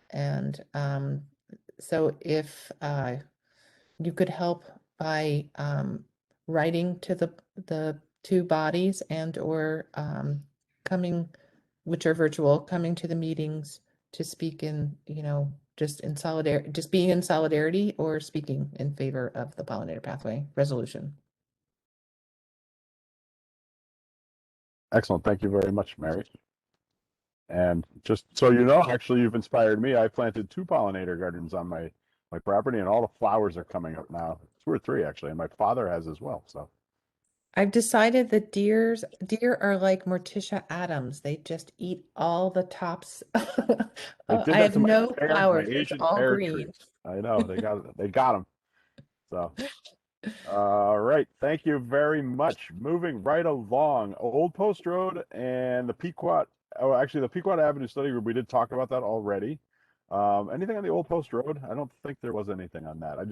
And so if you could help by writing to the two bodies and or coming, which are virtual, coming to the meetings to speak in, just being in solidarity or speaking in favor of the pollinator pathway resolution. Excellent. Thank you very much, Mary. And just so you know, actually, you've inspired me. I planted 2 pollinator gardens on my property, and all the flowers are coming up now. 2 or 3 actually, and my father has as well. So I've decided that deer are like Morticia Adams. They just eat all the tops. they did I that have to my no pear, my flowers. It's Asian all pear green. trees. I know they got them. So, all right. Thank you very much. Moving right along, Old Post Road and the Pequot. Oh, actually, the Pequot Avenue Study Group. We did talk about that already. Anything on the Old Post Road? I don't think there was anything on that. I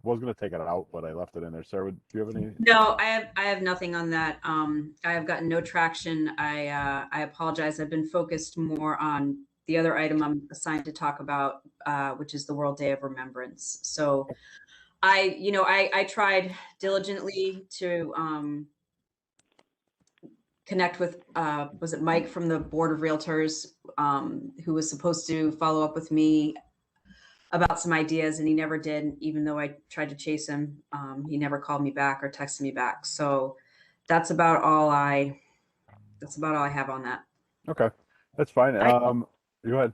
was going to take it out, but I left it in there. Sarah, do you have any? No, I have nothing on that. I have gotten no traction. I apologize. I've been focused more on the other item I'm assigned to talk about, which is the World Day of Remembrance. So I tried diligently to connect with, was it Mike from the Board of Realtors, who was supposed to follow up with me about some ideas, and he never did. Even though I tried to chase him, he never called me back or texted me back. So that's about all I have on that. Okay, that's fine. Go ahead.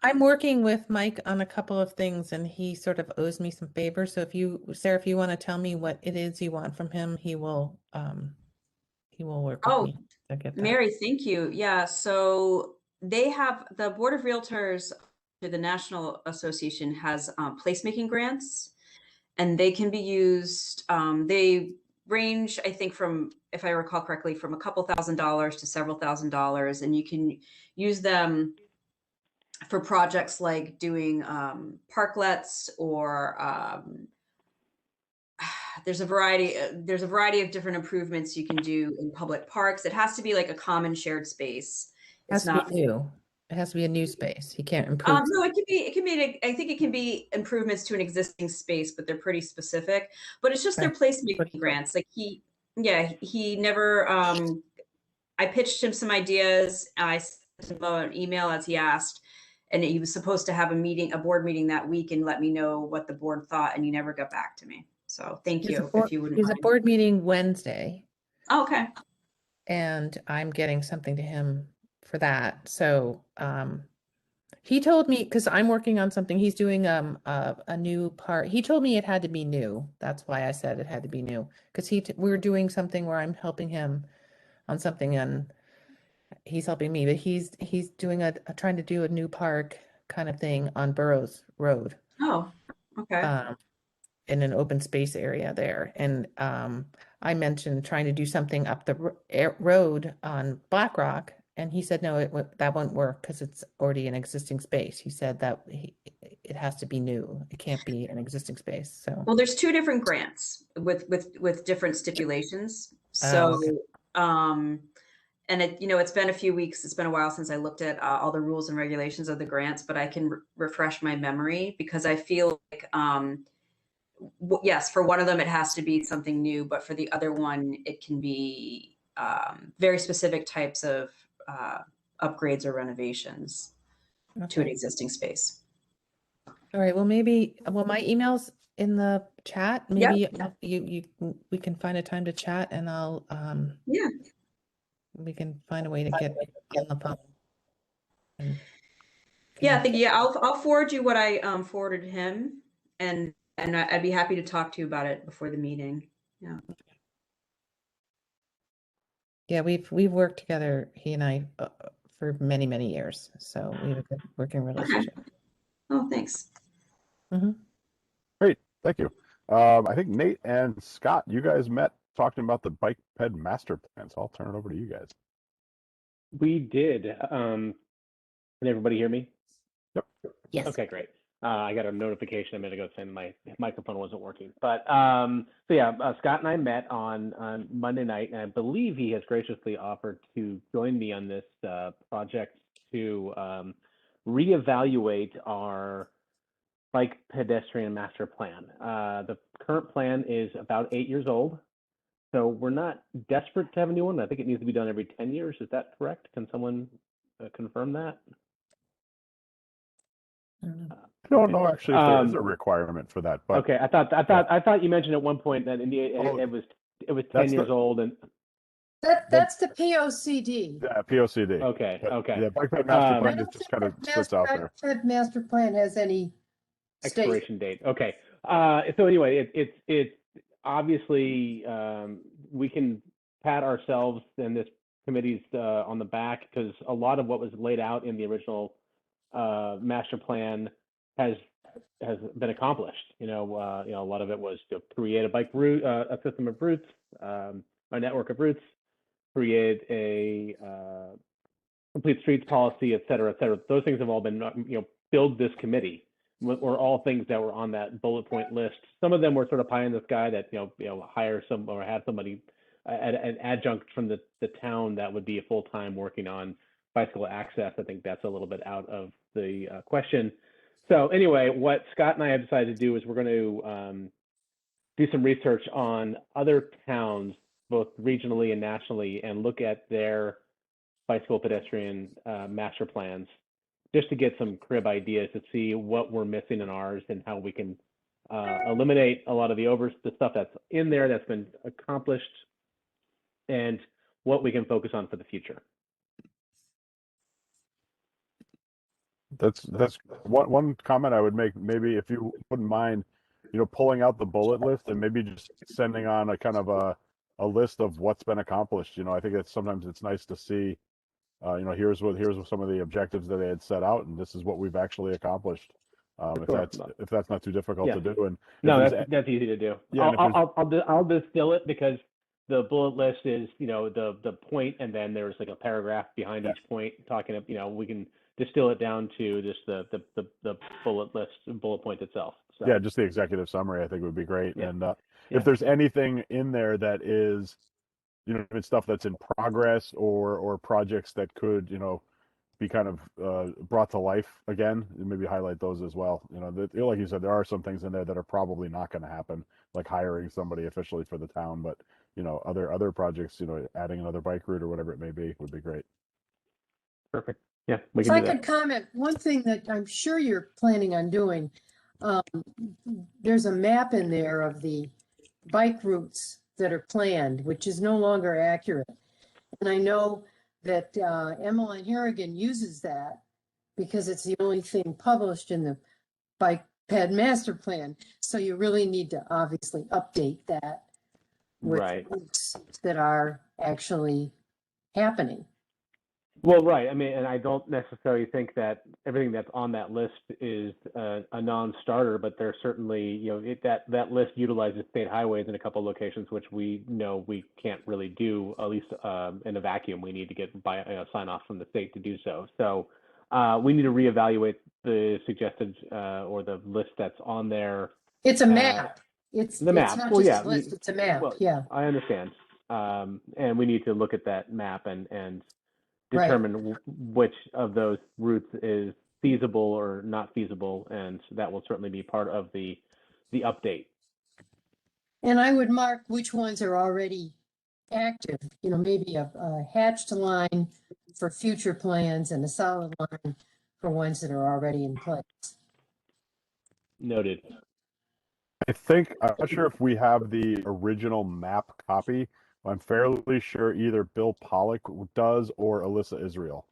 I'm working with Mike on a couple of things, and he sort of owes me some favors. So Sarah, if you want to tell me what it is you want from him, he will work with me to get that. Mary, thank you. Yeah, so they have the Board of Realtors, the National Association has placemaking grants, and they can be used. They range, I think, from, if I recall correctly, from a couple $1,000s to several $1,000s, and you can use them for projects like doing parklets or there's a variety of different improvements you can do in public parks. It has to be like a common shared space. It's not new. It has to be a new space. He can't improve. No, it can be, I think it can be improvements to an existing space, but they're pretty specific. But it's just their placemaking grants. Like he never, I pitched him some ideas. I him an email as he asked, and he was supposed to have a board meeting that week and let me know what the board thought, and he never got back to me. So thank you, if you wouldn't There's a mind. board meeting Wednesday, Oh, okay. and I'm getting something to him for that. So he told me, because I'm working on something, he's doing a new part. He told me it had to be new. That's why I said it had to be new, because we're doing something where I'm helping him on something, and he's helping me, but he's doing trying to do a new park kind of thing on Burroughs Road. Oh, okay. In an open space area there. And I mentioned trying to do something up the road on Black Rock, and he said, no, that won't work because it's already an existing space. He said that it has to be new. It can't be an existing space. So Well, there's two different grants with different stipulations. So, okay. And it's been a few weeks. It's been a while since I looked at all the rules and regulations of the grants, but I can refresh my memory, because I feel like, yes, for one of them, it has to be something new, but for the other one, it can be very specific types of upgrades or renovations to an existing space. All right. Well, my email's in the chat. Maybe we can find a time to chat, and I'll we can find a way to get on the phone. I'll forward you what I forwarded him, and I'd be happy to talk to you about it before the meeting. Yeah. Yeah, we've worked together, he and I, for many, many years. So we have a good working relationship. Okay. Oh, thanks. Great, thank you. I think Nate and Scott, you guys met talking about the bike ped master plan, so I'll turn it over to you guys. We did. Can everybody hear me? Yep. Yes. Okay, great. I got a notification a minute ago saying my microphone wasn't working. But Scott and I met on Monday night, and I believe he has graciously offered to join me on this project to reevaluate our bike pedestrian master plan. The current plan is about 8 years old, so we're not desperate to have a new one. I think it needs to be done every 10 years. Is that correct? Can someone confirm that? I don't know actually if there is a requirement for that, but okay. I thought you mentioned at one point that it was 10 years old, and that's the POCD. Yeah, POCD. Okay, okay. Yeah, bike ped master plan I don't just think kind of the sits out there. master plan has any expiration date. Okay. So anyway, it's obviously we can pat ourselves and this committee's on the back, because a lot of what was laid out in the original master plan has been accomplished. A lot of it was to create a bike route, a system of routes, a network of routes, create a complete streets policy, et cetera, et cetera. Those things have all been, build this committee were all things that were on that bullet point list. Some of them were sort of pie in the sky that, hire some or have somebody, an adjunct from the town that would be a full-time working on bicycle access. I think that's a little bit out of the question. So anyway, what Scott and I have decided to do is we're going to do some research on other towns, both regionally and nationally, and look at their bicycle pedestrian master plans, just to get some crib ideas to see what we're missing in ours and how we can eliminate a lot of the stuff that's in there that's been accomplished, and what we can focus on for the future. That's one comment I would make. Maybe if you wouldn't mind, pulling out the bullet list and maybe just sending on a kind of a list of what's been accomplished. I think that sometimes it's nice to see, here's some of the objectives that they had set out, and this is what we've actually accomplished. If that's not too difficult to do, and no, that's easy to do. Yeah, I'll distill it, because the bullet list is the point, and then there's like a paragraph behind each point talking of we can distill it down to just the bullet point itself. So. Yeah, just the executive summary I think would be great. Yeah. And if there's anything in there that is it's stuff that's in progress or projects that could be kind of brought to life again, and maybe highlight those as well. Like you said, there are some things in there that are probably not going to happen, like hiring somebody officially for the town, but other projects, adding another bike route or whatever it may be would be great. Perfect. Yeah, we If can I do could that. comment, one thing that I'm sure you're planning on doing, um, there's a map in there of the bike routes that are planned, which is no longer accurate. And I know that Emmeline Harrigan uses that because it's the only thing published in the bike ped master plan. So you really need to obviously update that with Right. routes that are actually happening. Well, right. I mean, and I don't necessarily think that everything that's on that list is a non-starter, but there's certainly, you know, that list utilizes state highways in a couple of locations, which we know we can't really do, at least in a vacuum. We need to get sign off from the state to do so. So we need to reevaluate the suggested or the list that's on there. It's a map. It's the map. It's not Well, just yeah, a list, it's a map. well, Yeah. I understand. And we need to look at that map and Right. determine which of those routes is feasible or not feasible, and that will certainly be part of the update. And I would mark which ones are already active, you know, maybe a hatched line for future plans and a solid line for ones that are already in place. Noted. I'm not sure if we have the original map copy. I'm fairly sure either Bill Pollock does or Alyssa Israel.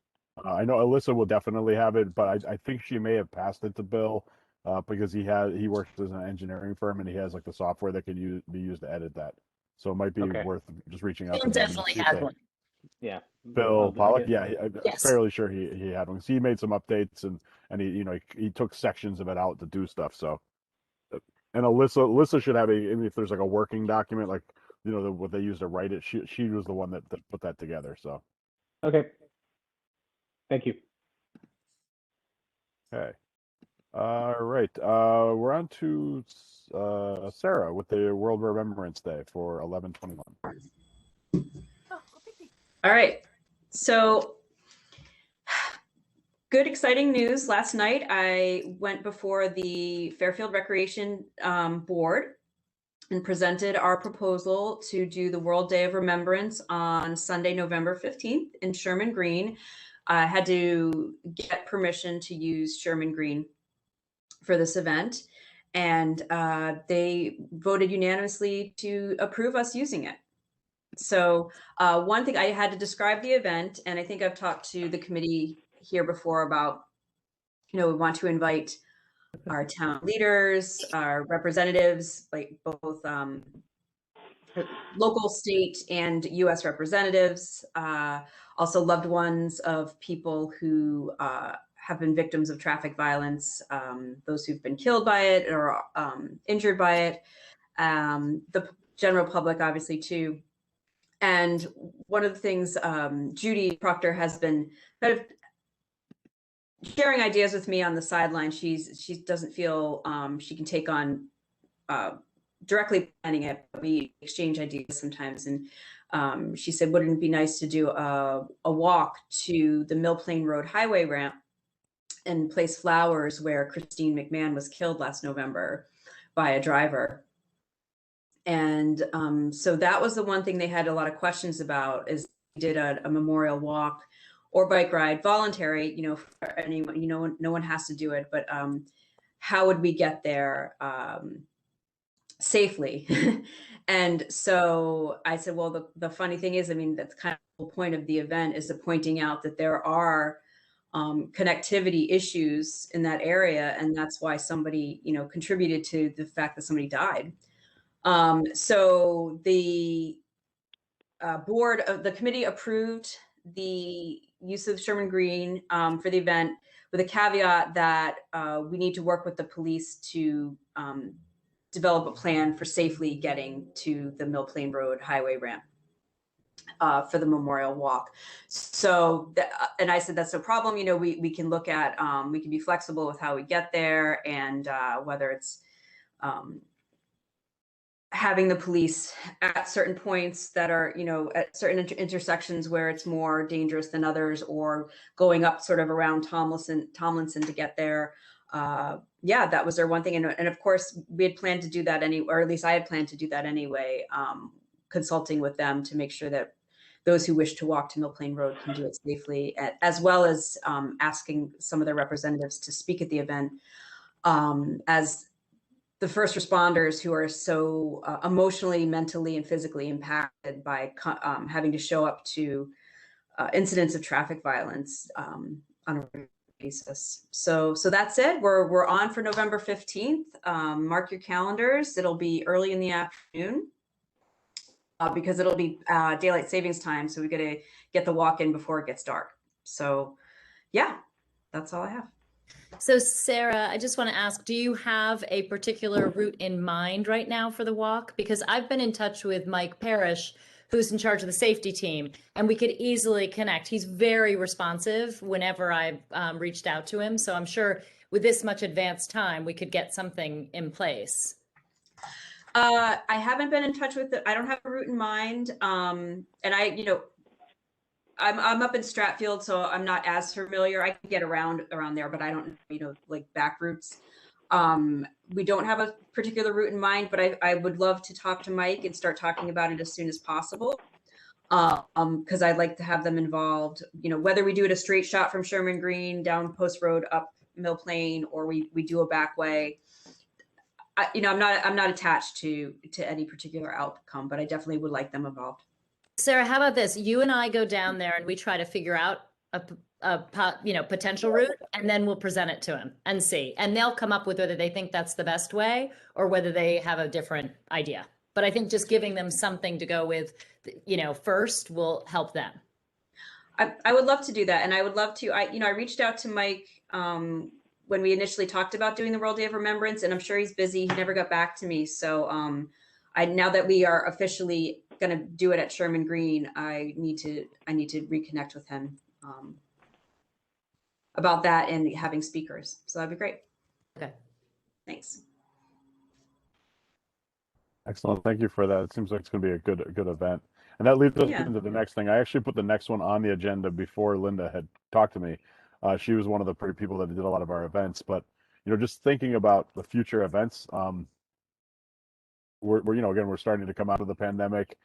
I know Alyssa will definitely have it, but I think she may have passed it to Bill because he works as an engineering firm and he has like the software that can be used to edit that. So it might be Okay. worth just reaching out Bill to him. definitely has one. Yeah. Bill Pollock, yeah, I'm Yes. fairly sure he had one. So he made some updates and he took sections of it out to do stuff. So, and Alyssa should have if there's like a working document, like what they use to write it. She was the one that put that together. So, Okay. Thank you. okay, all right, we're on to Sarah with the World Remembrance Day for 11/21. All right. So good, exciting news. Last night, I went before the Fairfield Recreation Board and presented our proposal to do the World Day of Remembrance on Sunday, November 15th in Sherman Green. I had to get permission to use Sherman Green for this event, and they voted unanimously to approve us using it. So one thing, I had to describe the event, and I think I've talked to the committee here before about, we want to invite our town leaders, our representatives, like both local, state, and U.S. representatives, also loved ones of people who have been victims of traffic violence, those who've been killed by it or injured by it, the general public, obviously, too. And one of the things, Judy Proctor has been kind of sharing ideas with me on the sideline. She doesn't feel she can take on directly planning it, but we exchange ideas sometimes. And she said, wouldn't it be nice to do a walk to the Mill Plain Road highway ramp and place flowers where Christine McMahon was killed last November by a driver. And so that was the one thing they had a lot of questions about, is we did a memorial walk or bike ride, voluntary, for anyone, no one has to do it, but how would we get there safely? And so I said, well, the funny thing is, that's kind of the whole point of the event, is to pointing out that there are connectivity issues in that area. And that's why somebody, contributed to the fact that somebody died. So the board of the committee approved the use of Sherman Green for the event, with a caveat that we need to work with the police to develop a plan for safely getting to the Mill Plain Road highway ramp for the memorial walk. So, and I said, that's no problem. We can look at, we can be flexible with how we get there, and whether it's having the police at certain points that are, at certain intersections where it's more dangerous than others, or going up sort of around Tomlinson to get there. Yeah, that was their one thing. And of course, we had planned to do that or at least I had planned to do that anyway, consulting with them to make sure that those who wish to walk to Mill Plain Road can do it safely, as well as asking some of their representatives to speak at the event, as the first responders who are so emotionally, mentally, and physically impacted by having to show up to incidents of traffic violence on a regular basis. So that's it. We're on for November 15th. Mark your calendars. It'll be early in the afternoon because it'll be daylight savings time. So we got to get the walk in before it gets dark. So yeah, that's all I have. So Sarah, I just want to ask, do you have a particular route in mind right now for the walk? Because I've been in touch with Mike Parrish, who's in charge of the safety team, and we could easily connect. He's very responsive whenever I've reached out to him. So I'm sure with this much advanced time, we could get something in place. I haven't been in touch with I don't have a route in mind. And I'm up in Stratfield, so I'm not as familiar. I can get around there, but I don't, like back routes. We don't have a particular route in mind, but I would love to talk to Mike and start talking about it as soon as possible. Because I'd like to have them involved, whether we do it a straight shot from Sherman Green down Post Road up Mill Plain, or we do a back way. I'm not attached to any particular outcome, but I definitely would like them involved. Sarah, how about this? You and I go down there and we try to figure out a potential route, and then we'll present it to him and see. And they'll come up with whether they think that's the best way or whether they have a different idea. But I think just giving them something to go with, first will help them. I would love to do that. And I would love to, I reached out to Mike when we initially talked about doing the World Day of Remembrance, and I'm sure he's busy. He never got back to me. So now that we are officially going to do it at Sherman Green, I need to reconnect with him about that and having speakers. So that'd be great. Okay. Thanks. Excellent. Thank you for that. It seems like it's going to be a good event. And that leads us into the next thing. I actually put the next one on the agenda before Linda had talked to me. She was one of the people that did a lot of our events, but just thinking about the future events, we're starting to come out of the pandemic.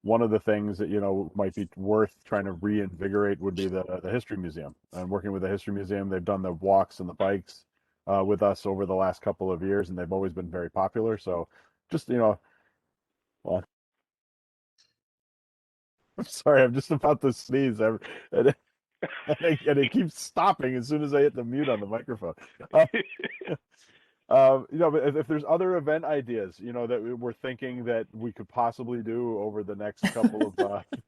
One of the things that might be worth trying to reinvigorate would be the History Museum. And working with the History Museum, they've done the walks and the bikes with us over the last couple of years, and they've always been very popular. So just well, I'm sorry, I'm just about to sneeze, and it keeps stopping as soon as I hit the mute on the microphone. But if there's other event ideas, that we're thinking that we could possibly do over the next couple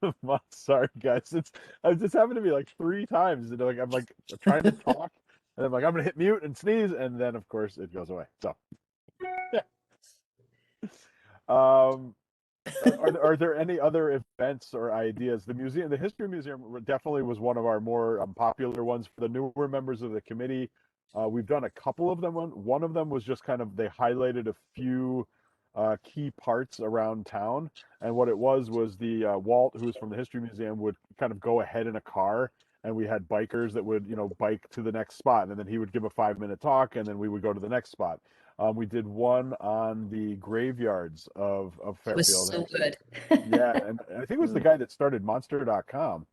of months. Sorry, guys, it's happened to me like 3 times. I'm trying to talk, and I'm gonna hit mute and sneeze, and then of course it goes away. So, are there any other events or ideas? The History Museum definitely was one of our more popular ones for the newer members of the committee. We've done a couple of them. One of them was just kind of, they highlighted a few key parts around town. And what it was the Walt, who was from the History Museum, would kind of go ahead in a car. And we had bikers that would, bike to the next spot. And then he would give a 5-minute talk, and then we would go to the next spot. We did one on the graveyards of Fairfield. It was so good. Yeah. And I think it was the guy that started Monster.com.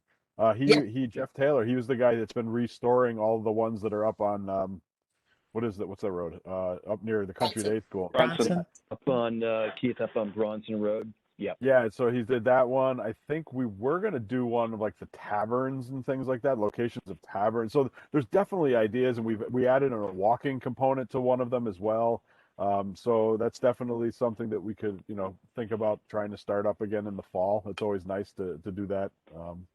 Jeff Taylor, he was the guy that's been restoring all the ones that are up on what's that road up near the Country Day School. Bronson. Up on Keith, up on Bronson Road. Yeah, so he did that one. I think we were going to do one of like the taverns and things like that, locations of taverns. So there's definitely ideas, and we added a walking component to one of them as well. So that's definitely something that we could, think about trying to start up again in the fall. It's always nice to do that.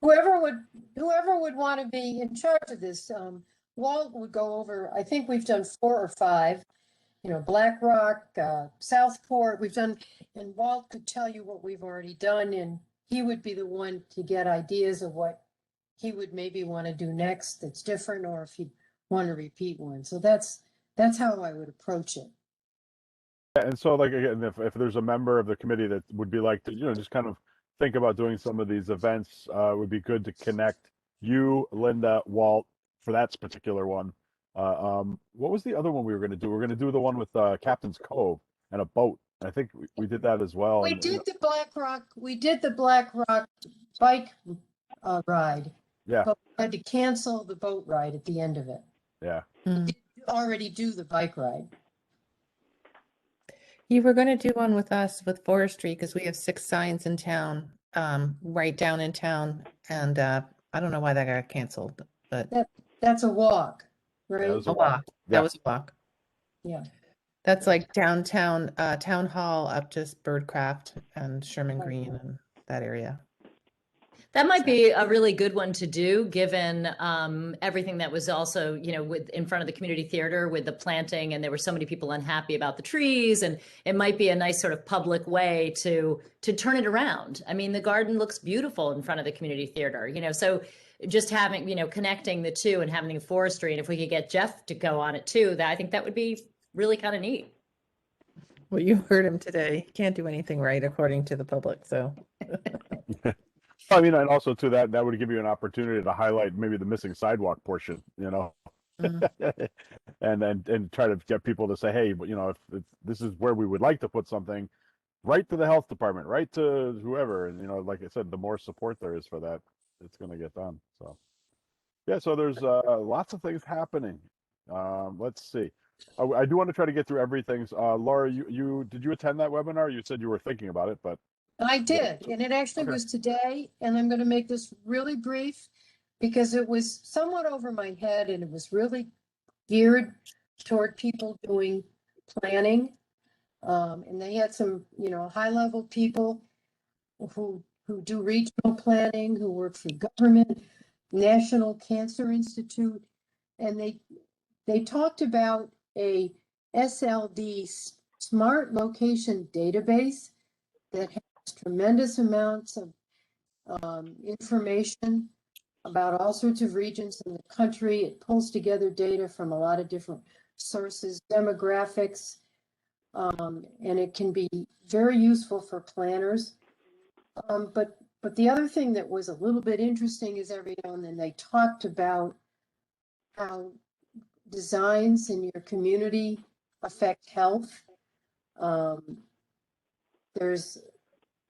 Whoever would want to be in charge of this, Walt would go over, I think we've done 4 or 5, Black Rock, Southport, we've done, and Walt could tell you what we've already done, and he would be the one to get ideas of what he would maybe want to do next that's different, or if he'd want to repeat one. So that's how I would approach it. And so, like, again, if there's a member of the committee that would be like to, just kind of think about doing some of these events, it would be good to connect you, Linda, Walt, for that particular one. What was the other one we were going to do? We were going to do the one with Captain's Cove and a boat. I think we did that as well. We And, did the Black Rock bike ride, yeah, but we had to cancel the boat ride at the end of it. yeah. Already do the bike ride. You were going to do one with us with forestry because we have 6 signs in town, right down in town. And I don't know why that got canceled, but That's a walk, right? That was a walk. Yeah. That was a walk. Yeah. That's like downtown, town hall up to Birdcraft and Sherman Right. Green and that area. That might be a really good one to do, given everything that was also, with in front of the community theater with the planting, and there were so many people unhappy about the trees, and it might be a nice sort of public way to turn it around. I mean, the garden looks beautiful in front of the community theater, so just having, connecting the two and having the forestry, and if we could get Jeff to go on it too, I think that would be really kind of neat. Well, you heard him today. He can't do anything right according to the public, so. I mean, and also to that would give you an opportunity to highlight maybe the missing sidewalk portion, and try to get people to say, hey, if this is where we would like to put something, right to the health department, right to whoever, and like I said, the more support there is for that, it's going to get done. So, yeah, so there's lots of things happening. Let's see. I do want to try to get through everything. Laura, you did you attend that webinar? You said you were thinking about it, but. I did, and it actually Okay. was today, and I'm going to make this really brief because it was somewhat over my head and it was really geared toward people doing planning. And they had some, high-level people who do regional planning, who work for government, National Cancer Institute, and they talked about a SLD, Smart Location Database, that has tremendous amounts of information about all sorts of regions in the country. It pulls together data from a lot of different sources, demographics, and it can be very useful for planners. But the other thing that was a little bit interesting is every now and then they talked about how designs in your community affect health. There's a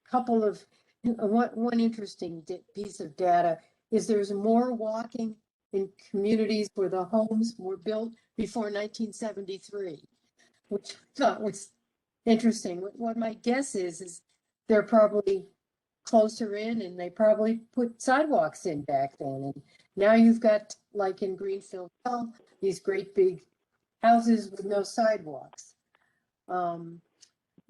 couple of one interesting piece of data is there's more walking in communities where the homes were built before 1973, which I thought was interesting. What my guess is they're probably closer in and they probably put sidewalks in back then. And now you've got, like in Greenfield, these great big houses with no sidewalks.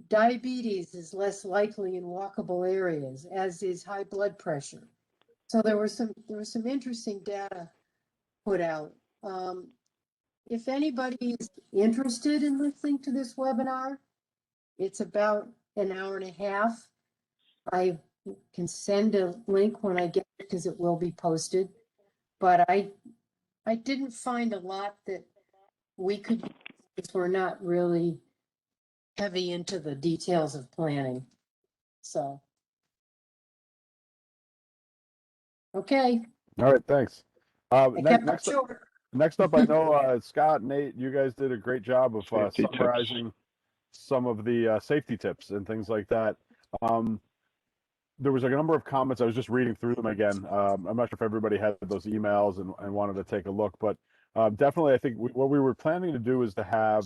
Diabetes is less likely in walkable areas, as is high blood pressure. So there was some interesting data put out. If anybody is interested in listening to this webinar, it's about an hour and a half. I can send a link when I get it because it will be posted. But I didn't find a lot that we could use because we're not really heavy into the details of planning. So, okay. All right, thanks. I kept it short. Next up, I know Scott, Nate, you guys did a great job of Safety summarizing some of the safety tips and things like that. There was a number of comments. I was just reading through them again. I'm not sure if everybody had those emails and wanted to take a look, but definitely I think what we were planning to do is to have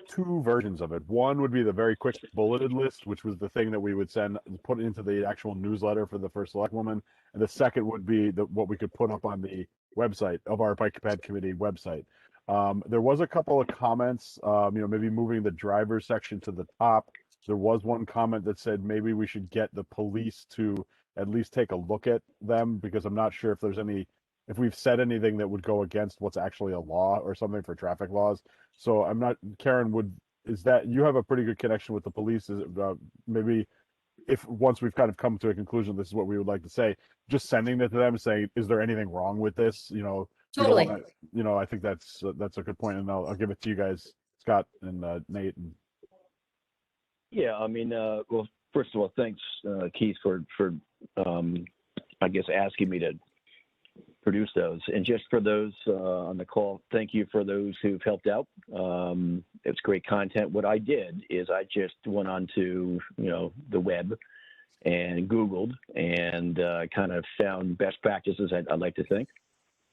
2 versions of it. One would be the very quick bulleted list, which was the thing that we would put into the actual newsletter for the first select woman. And the second would be what we could put up on the website of our Bike Ped Committee website. There was a couple of comments, maybe moving the driver's section to the top. There was one comment that said maybe we should get the police to at least take a look at them, because I'm not sure if we've said anything that would go against what's actually a law or something for traffic laws. So I'm not, Karen, is that you have a pretty good connection with the police? Is it maybe if once we've kind of come to a conclusion, this is what we would like to say, just sending it to them saying, is there anything wrong with this? Totally. I think that's a good point, and I'll give it to you guys, Scott and Nate. Yeah, I mean, well, first of all, thanks, Keith, for I guess asking me to produce those. And just for those on the call, thank you for those who've helped out. It's great content. What I did is I just went onto, the web and Googled and kind of found best practices, I'd like to think,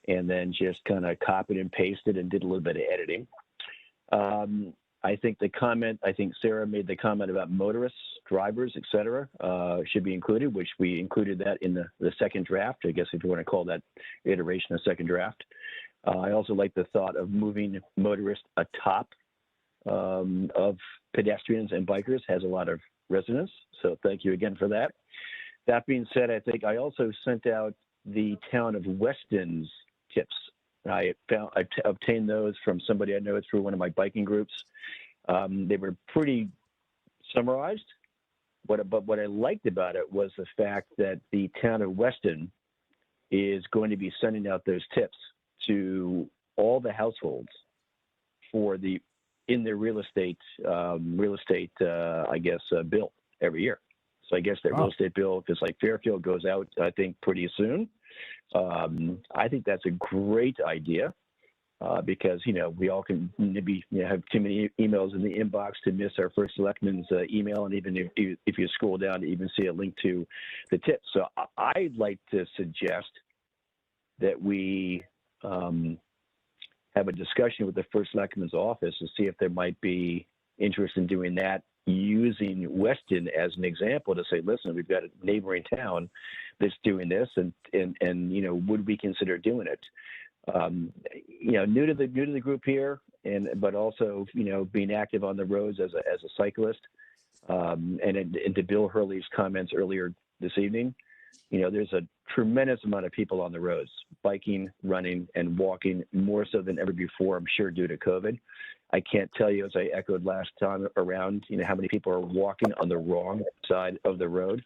and then just kind of copied and pasted and did a little bit of editing. I think Sarah made the comment about motorists, drivers, et cetera, should be included, which we included that in the second draft, I guess if you want to call that iteration a second draft. I also like the thought of moving motorists atop of pedestrians and bikers, has a lot of resonance. So thank you again for that. That being said, I think I also sent out the town of Weston's tips. I obtained those from somebody I know through one of my biking groups. They were pretty summarized, but what I liked about it was the fact that the town of Weston is going to be sending out those tips to all the households in their real estate, bill every year. So I guess their real estate bill, if it's like Fairfield, goes out, I think, pretty soon. I think that's a great idea because, we all can maybe have too many emails in the inbox to miss our first selectman's email. And even if you scroll down to even see a link to the tips. So I'd like to suggest that we have a discussion with the first selectman's office to see if there might be interest in doing that, using Weston as an example to say, listen, we've got a neighboring town that's doing this, and would we consider doing it? New to the group here, but also being active on the roads as a cyclist, and to Bill Hurley's comments earlier this evening, there's a tremendous amount of people on the roads, biking, running, and walking more so than ever before, I'm sure due to COVID. I can't tell you, as I echoed last time around, how many people are walking on the wrong side of the road.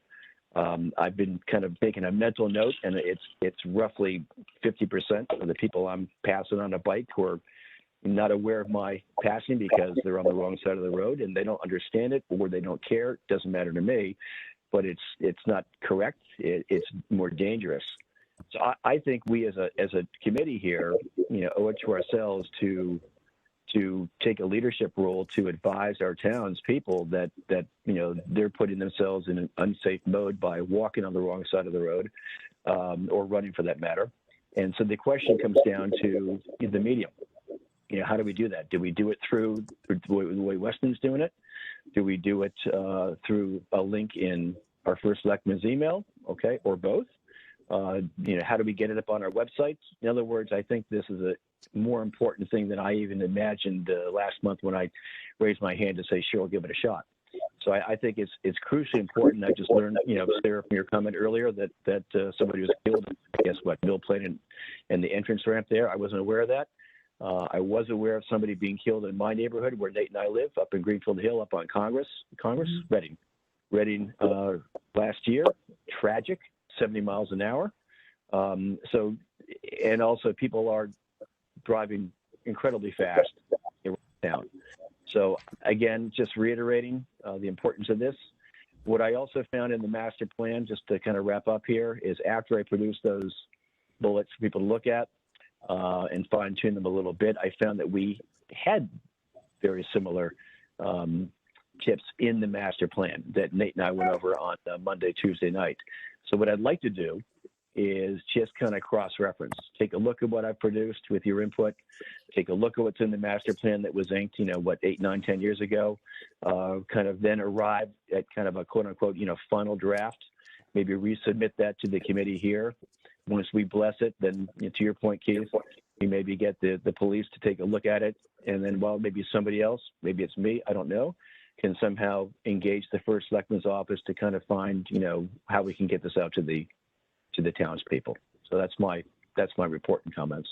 I've been kind of making a mental note, and it's roughly 50% of the people I'm passing on a bike who are not aware of my passing because they're on the wrong side of the road and they don't understand it or they don't care. It doesn't matter to me, but it's not correct. It's more dangerous. So I think we as a committee here, owe it to ourselves to take a leadership role to advise our townspeople that they're putting themselves in an unsafe mode by walking on the wrong side of the road, or running for that matter. And so the question comes down to the medium. How do we do that? Do we do it through the way Weston's doing it? Do we do it through a link in our first selectman's email? Okay, or both? How do we get it up on our websites? In other words, I think this is a more important thing than I even imagined last month when I raised my hand to say, sure, I'll give it a shot. So I think it's crucially important. I just learned, Sarah, from your comment earlier that somebody was killed. Guess what? Mill Plain and the entrance ramp there. I wasn't aware of that. I was aware of somebody being killed in my neighborhood where Nate and I live, up in Greenfield Hill, up on Congress, Reading last year. Tragic, 70 miles an hour. So, and also people are driving incredibly fast around town. So again, just reiterating the importance of this. What I also found in the master plan, just to kind of wrap up here, is after I produced those bullets for people to look at and fine tune them a little bit, I found that we had very similar tips in the master plan that Nate and I went over on Monday, Tuesday night. So what I'd like to do is just kind of cross-reference. Take a look at what I produced with your input. Take a look at what's in the master plan that was inked, 8, 9, 10 years ago. Kind of then arrive at kind of a quote-unquote, final draft. Maybe resubmit that to the committee here. Once we bless it, then to your point, Keith, we maybe get the police to take a look at it. And then, maybe somebody else, maybe it's me, I don't know, can somehow engage the first selectman's office to kind of find, how we can get this out to the townspeople. So that's my report and comments.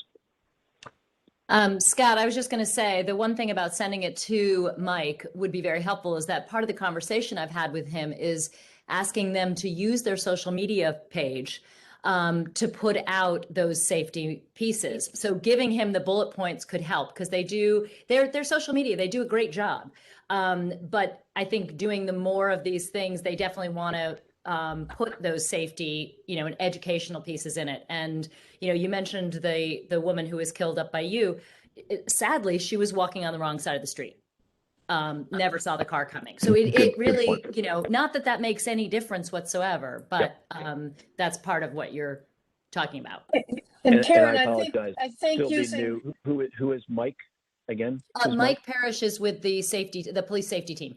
Scott, I was just going to say the one thing about sending it to Mike would be very helpful is that part of the conversation I've had with him is asking them to use their social media page to put out those safety pieces. So giving him the bullet points could help because they do their social media, they do a great job. But I think doing the more of these things, they definitely want to put those safety, and educational pieces in it. And, you mentioned the woman who was killed up by you. Sadly, she was walking on the wrong side of the street. Never saw the car coming. So it really, not that that makes any difference whatsoever, but that's part of what you're talking about. And Karen, I I apologize. think Still using new. Who is Mike again? Who's Mike Parrish is with the police safety team.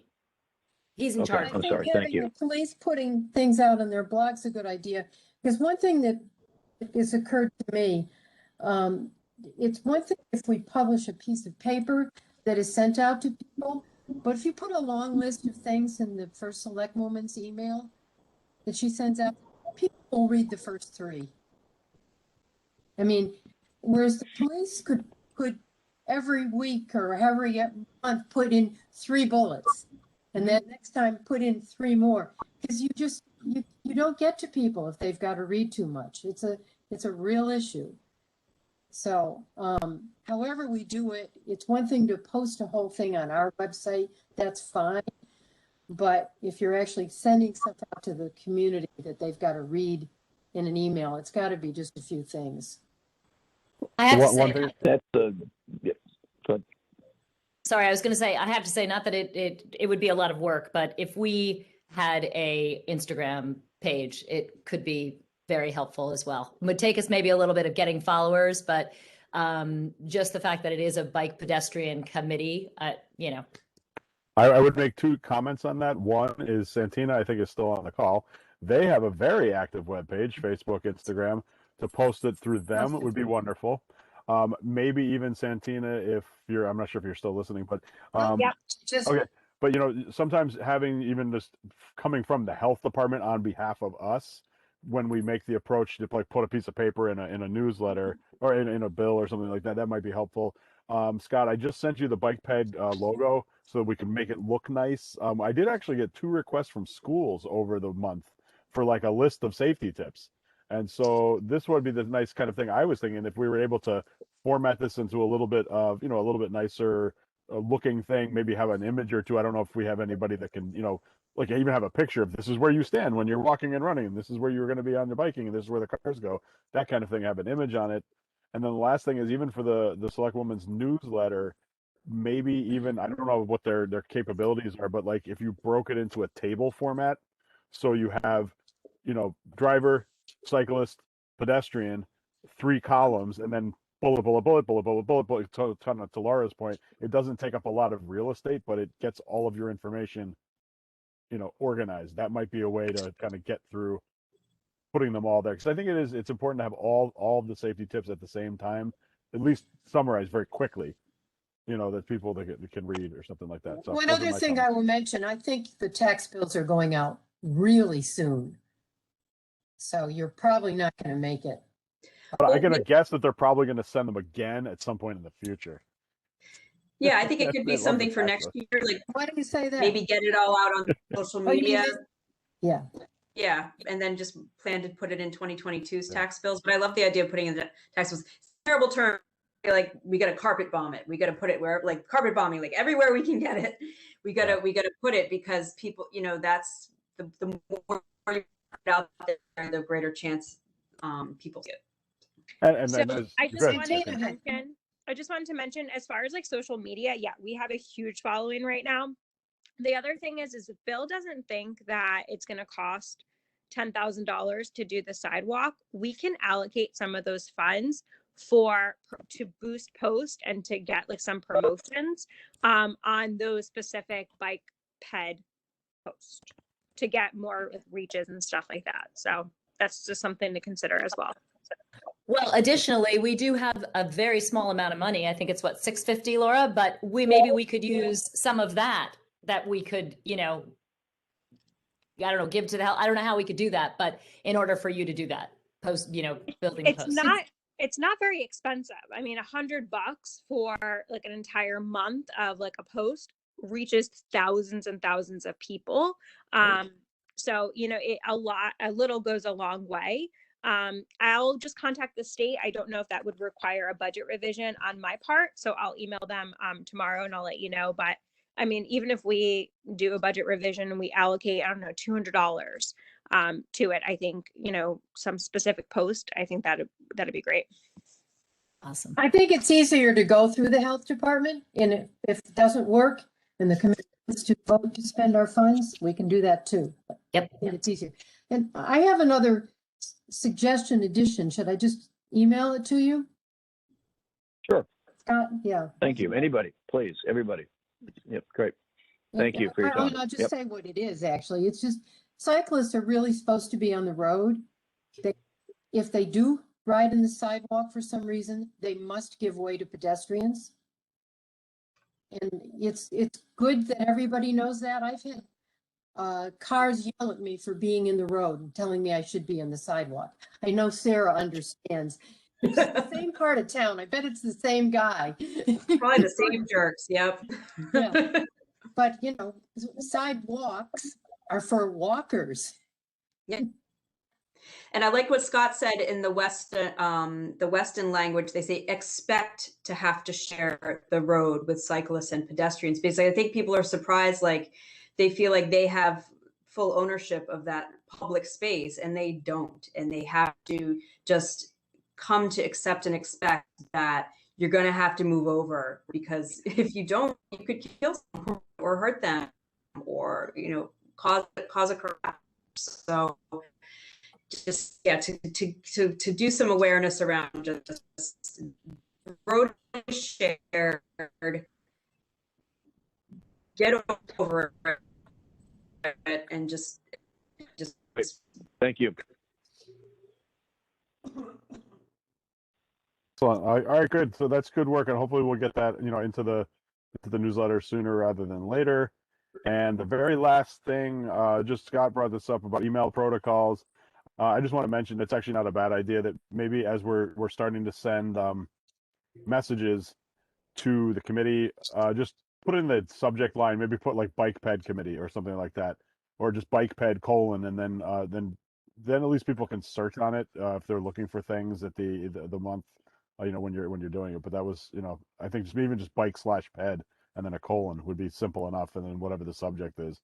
He's in Okay, charge. I'm sorry. Thank you. The police putting things out on their blogs a good idea, because one thing that has occurred to me, it's one thing if we publish a piece of paper that is sent out to people, but if you put a long list of things in the first select woman's email that she sends out, people will read the first 3. I mean, whereas the police could every week or every month put in 3 bullets, and then next time put in 3 more, because you don't get to people if they've got to read too much. It's a real issue. So, however we do it, it's one thing to post a whole thing on our website, that's fine. But if you're actually sending stuff out to the community that they've got to read in an email, it's got to be just a few things. I have to say, that's good. Sorry, I was going to say, I have to say, not that it would be a lot of work, but if we had a Instagram page, it could be very helpful as well. It would take us maybe a little bit of getting followers, but just the fact that it is a bike pedestrian committee, I would make 2 comments on that. One is Santina, I think, is still on the call. They have a very active webpage, Facebook, Instagram. To post it through them would be wonderful. Maybe even Santina, if you're, I'm not sure if you're still listening, but okay. But sometimes having even just coming from the health department on behalf of us, when we make the approach to like put a piece of paper in a newsletter or in a bill or something like that, that might be helpful. Scott, I just sent you the bike ped logo so that we can make it look nice. I did actually get 2 requests from schools over the month for like a list of safety tips. And so this would be the nice kind of thing I was thinking, if we were able to format this into a little bit of, a little bit nicer looking thing, maybe have an image or 2. I don't know if we have anybody that can, like even have a picture of this is where you stand when you're walking and running, and this is where you're going to be on your biking, and this is where the cars go, that kind of thing, have an image on it. And then the last thing is, even for the Select Woman's newsletter, maybe even, I don't know what their capabilities are, but like if you broke it into a table format, so you have, driver, cyclist, pedestrian, 3 columns, and then bullet. To Laura's point, it doesn't take up a lot of real estate, but it gets all of your information, organized. That might be a way to kind of get through putting them all there, because I think it's important to have all of the safety tips at the same time, at least summarized very quickly, that people that can read or something like that. So one other thing I will mention, I think the tax bills are going out really soon. So you're probably not going to make it. But I'm going to guess that they're probably going to send them again at some point in the future. Yeah, I think it could be something for next year. Like, why do you say that? Maybe get it all out on social media. Yeah. Yeah, and then just plan to put it in 2022's tax bills. But I love the idea of putting in the tax bills. It's a terrible term. Like, we got to carpet bomb it. We got to put it where, like carpet bombing, like everywhere we can get it. We got to put it, because people, that's the more you put it out there, the greater chance people get. I just wanted to mention, as far as like social media, we have a huge following right now. The other thing is if Bill doesn't think that it's going to cost $10,000 to do the sidewalk, we can allocate some of those funds to boost post and to get like some promotions on those specific bike ped posts to get more reaches and stuff like that. So that's just something to consider as well. Well, additionally, we do have a very small amount of money. I think it's what, $650, Laura, but maybe we could use some of that we could, I don't know, give to the health. I don't know how we could do that, but in order for you to do that post, building posts. It's not very expensive. I mean, $100 for like an entire month of like a post reaches thousands and thousands of people. So, a little goes a long way. I'll just contact the state. I don't know if that would require a budget revision on my part. So I'll email them tomorrow and I'll let you know. But I mean, even if we do a budget revision and we allocate, I don't know, $200 to it. I think, some specific post, I think that'd be great. Awesome. I think it's easier to go through the health department, and if it doesn't work and the committee wants to vote to spend our funds, we can do that too. Yep. I think it's easier. And I have another suggestion addition. Should I just email it to you? Sure. Scott? Yeah. Thank you. Anybody, please, everybody. Yep, great. Thank you for your time. I'll just Yep. say what it is, actually. It's just cyclists are really supposed to be on the road. If they do ride in the sidewalk for some reason, they must give way to pedestrians. And it's good that everybody knows that. I've had cars yell at me for being in the road and telling me I should be on the sidewalk. I know Sarah understands. It's the same part of town. I bet it's the same guy. Probably the same jerks. Yep. Yeah. But sidewalks are for walkers. Yeah. And I like what Scott said in the Western language. They say expect to have to share the road with cyclists and pedestrians, because I think people are surprised, like they feel like they have full ownership of that public space, and they don't, and they have to just come to accept and expect that you're going to have to move over, because if you don't, you could kill someone or hurt them, or cause a crash. So just to do some awareness around just road shared, get over it, and just Thank you. Excellent. All right, good. So that's good work, and hopefully we'll get that into the newsletter sooner rather than later. And the very last thing, just Scott brought this up about email protocols. I just want to mention it's actually not a bad idea that maybe as we're starting to send messages to the committee, just put in the subject line, maybe put like bike ped committee or something like that, or just bike ped : and then at least people can search on it if they're looking for things at the month, when you're doing it. But that was, I think just bike / ped and then a : would be simple enough, and then whatever the subject is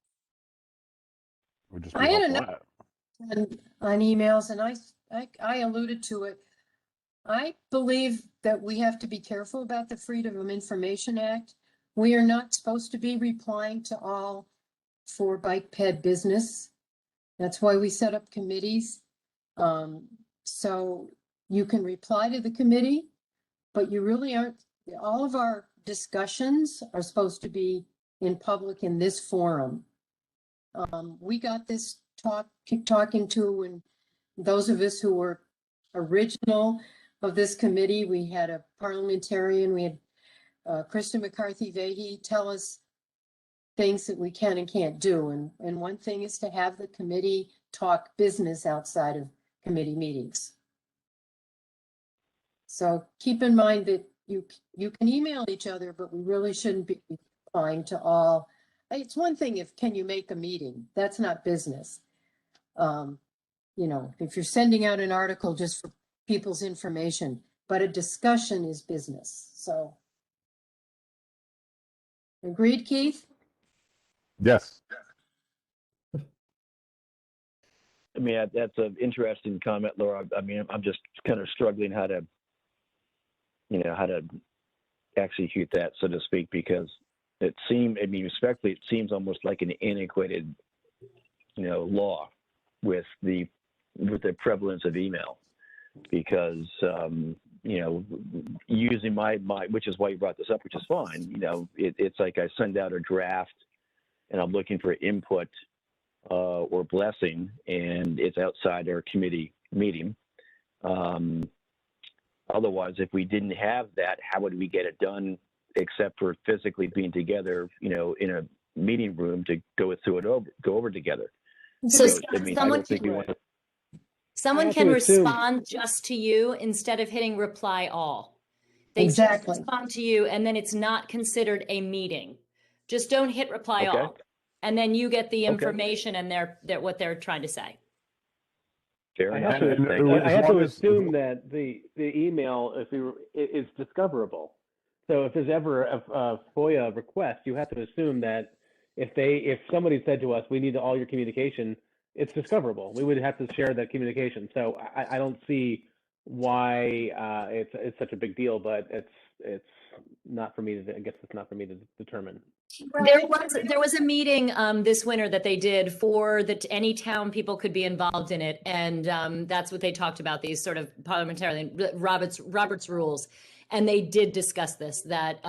would just be I had helpful. on emails, and I alluded to it. I believe that we have to be careful about the Freedom of Information Act. We are not supposed to be replying to all for bike ped business. That's why we set up committees. So you can reply to the committee, but you really aren't. All of our discussions are supposed to be in public in this forum. We got this talking to, and those of us who were original of this committee, we had a parliamentarian, we had Krista McCarthy-Vahey tell us things that we can and can't do. And one thing is to have the committee talk business outside of committee meetings. So keep in mind that you can email each other, but we really shouldn't be replying to all. It's one thing if, can you make a meeting? That's not business. If you're sending out an article just for people's information, but a discussion is business. So, agreed, Keith? Yes. I mean, that's an interesting comment, Laura. I mean, I'm just kind of struggling how to execute that, so to speak, because respectfully, it seems almost like an antiquated, law with the prevalence of email, because, using my, which is why you brought this up, which is fine. It's like I send out a draft and I'm looking for input or blessing, and it's outside our committee meeting. Otherwise, if we didn't have that, how would we get it done except for physically being together, in a meeting room to go over together? So someone can respond just to you instead of hitting reply all. They just respond to you, and then it's not considered a meeting. Just don't hit reply all, and then you get the information and what they're trying to say. I have to assume that the email is discoverable. So if there's ever a FOIA request, you have to assume that if somebody said to us, we need all your communication, it's discoverable. We would have to share that communication. So I don't see why it's such a big deal, but it's not for me to, I guess it's not for me to determine. There was a meeting this winter that they did for that any town people could be involved in it, and that's what they talked about, these sort of parliamentary Robert's rules, and they did discuss this, that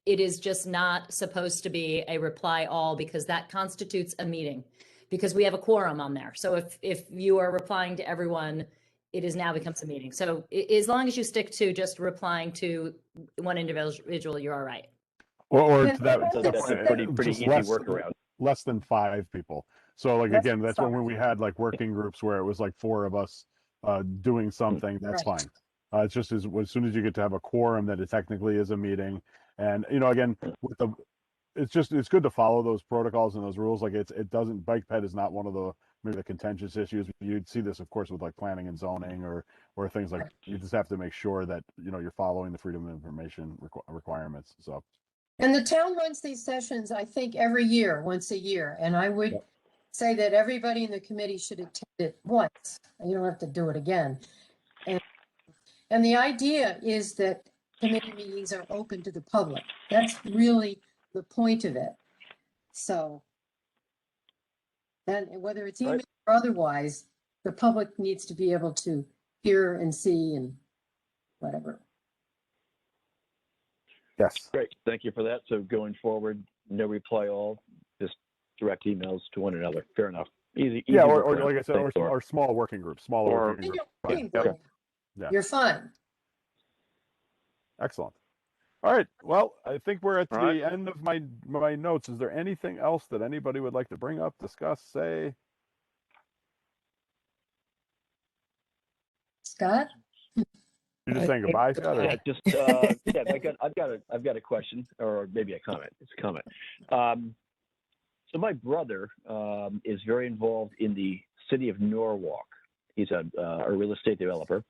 it is just not supposed to be a reply all, because that constitutes a meeting, because we have a quorum on there. So if you are replying to everyone, it is now becomes a meeting. So as long as you stick to just replying to one individual, you're all right. Or to that, That's a pretty just easy workaround. less than 5 people. So like, again, that's when we had like working groups where it was like 4 of us doing something, that's fine. It's just as soon as you get to have a quorum, that it technically is a meeting. And, you know, again, with it's good to follow those protocols and those rules. Like it doesn't, bike ped is not one of the maybe the contentious issues. You'd see this, of course, with like planning and zoning or things like, you just have to make sure that, you know, you're following the freedom of information requirements. So. And the town runs these sessions, I think, every year, once a year, and I would say that everybody in the committee should attend it once. You don't have to do it again. And the idea is that committee meetings are open to the public. That's really the point of it. So, and whether it's email or otherwise, the public needs to be able to hear and see and whatever. Yes. Great. Thank you for that. So going forward, no reply all, just direct emails to one another. Fair enough. Easy. Yeah, or like I said, or small working groups, working groups. Okay. Yeah. You're fine. Excellent. All right. Well, I think we're at the end of my notes. Is there anything else that anybody would like to bring up, discuss, say? Scott? You're just saying goodbye, Scott? Or? Just I've got a question, or maybe a comment. It's a comment. So my brother is very involved in the city of Norwalk. He's a real estate developer,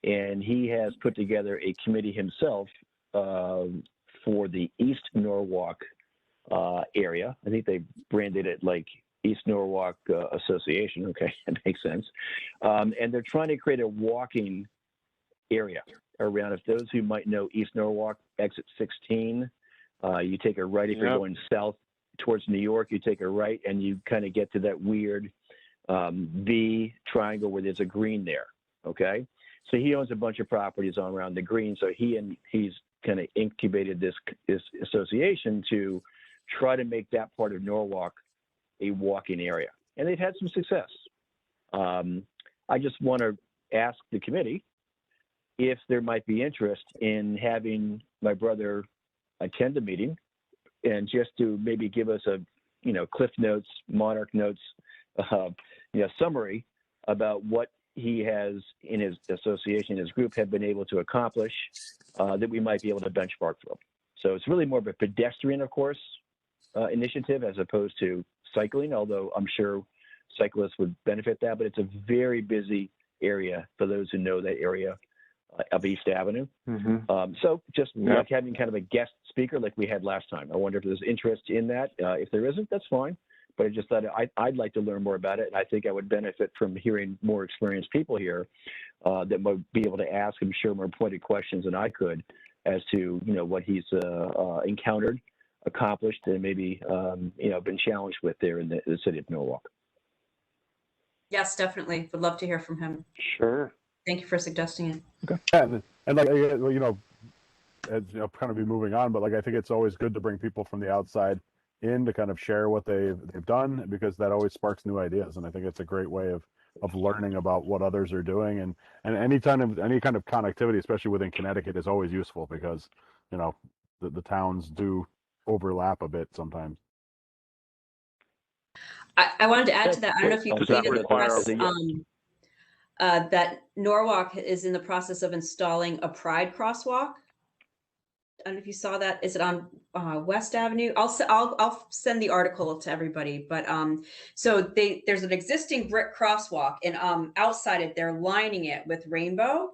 and he has put together a committee himself for the East Norwalk area. I think they branded it like East Norwalk Association. Okay, that makes sense. And they're trying to create a walking area around. If those who might know East Norwalk, exit 16, you take a right if you're going south towards New York. You take a right, and you kind of get to that weird V triangle where there's a green there. Okay, so he owns a bunch of properties all around the green. So he's kind of incubated this association to try to make that part of Norwalk a walking area, and they've had some success. I just want to ask the committee if there might be interest in having my brother attend the meeting, and just to maybe give us a, Cliff Notes, Monarch Notes, summary about what he has in his association, his group have been able to accomplish that we might be able to benchmark from. So it's really more of a pedestrian, of course, initiative as opposed to cycling, although I'm sure cyclists would benefit that, but it's a very busy area for those who know that area of East Avenue. So just like having kind of a guest speaker like we had last time. I wonder if there's interest in that. If there isn't, that's fine. But I just thought I'd like to learn more about it. And I think I would benefit from hearing more experienced people here that would be able to ask, I'm sure, more pointed questions than I could as to, what he's encountered, accomplished, and maybe, been challenged with there in the city of Norwalk. Yes, definitely. Would love to hear from him. Sure. Thank you for suggesting it. Okay. And like, kind of be moving on, but like, I think it's always good to bring people from the outside in to kind of share what they've done, because that always sparks new ideas. And I think it's a great way of learning about what others are doing. And any kind of connectivity, especially within Connecticut, is always useful, because, the towns do overlap a bit sometimes. I wanted to add to that. I don't know if you completed the press, that Norwalk is in the process of installing a Pride crosswalk. I don't know if you saw that. Is it on West Avenue? I'll send the article to everybody. But so there's an existing brick crosswalk, and outside it, they're lining it with rainbow.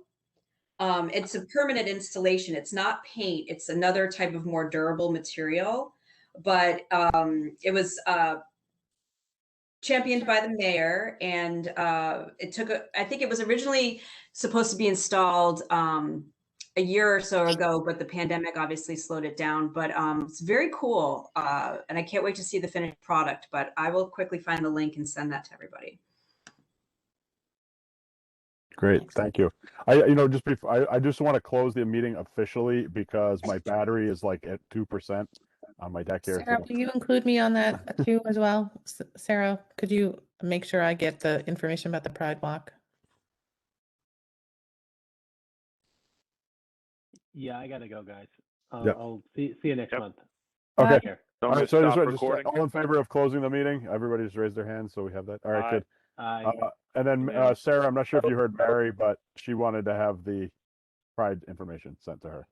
It's a permanent installation. It's not paint. It's another type of more durable material. But it was championed by the mayor, and it took I think it was originally supposed to be installed a year or so ago, but the pandemic obviously slowed it down. But it's very cool, and I can't wait to see the finished product. But I will quickly find the link and send that to everybody. Great, thank you. Just before, I just want to close the meeting officially because my battery is like at 2% on my deck here. Sarah, will you include me on that too as well? Sarah, could you make sure I get the information about the Pride Walk? Yeah, I gotta go, guys. Yep. I'll see you next month. Okay. Take care. All right, so just all in favor of closing the meeting? Everybody's raised their hands, so we have that. All right, good. And then Sarah, I'm not sure if you heard Mary, but she wanted to have the Pride information sent to her.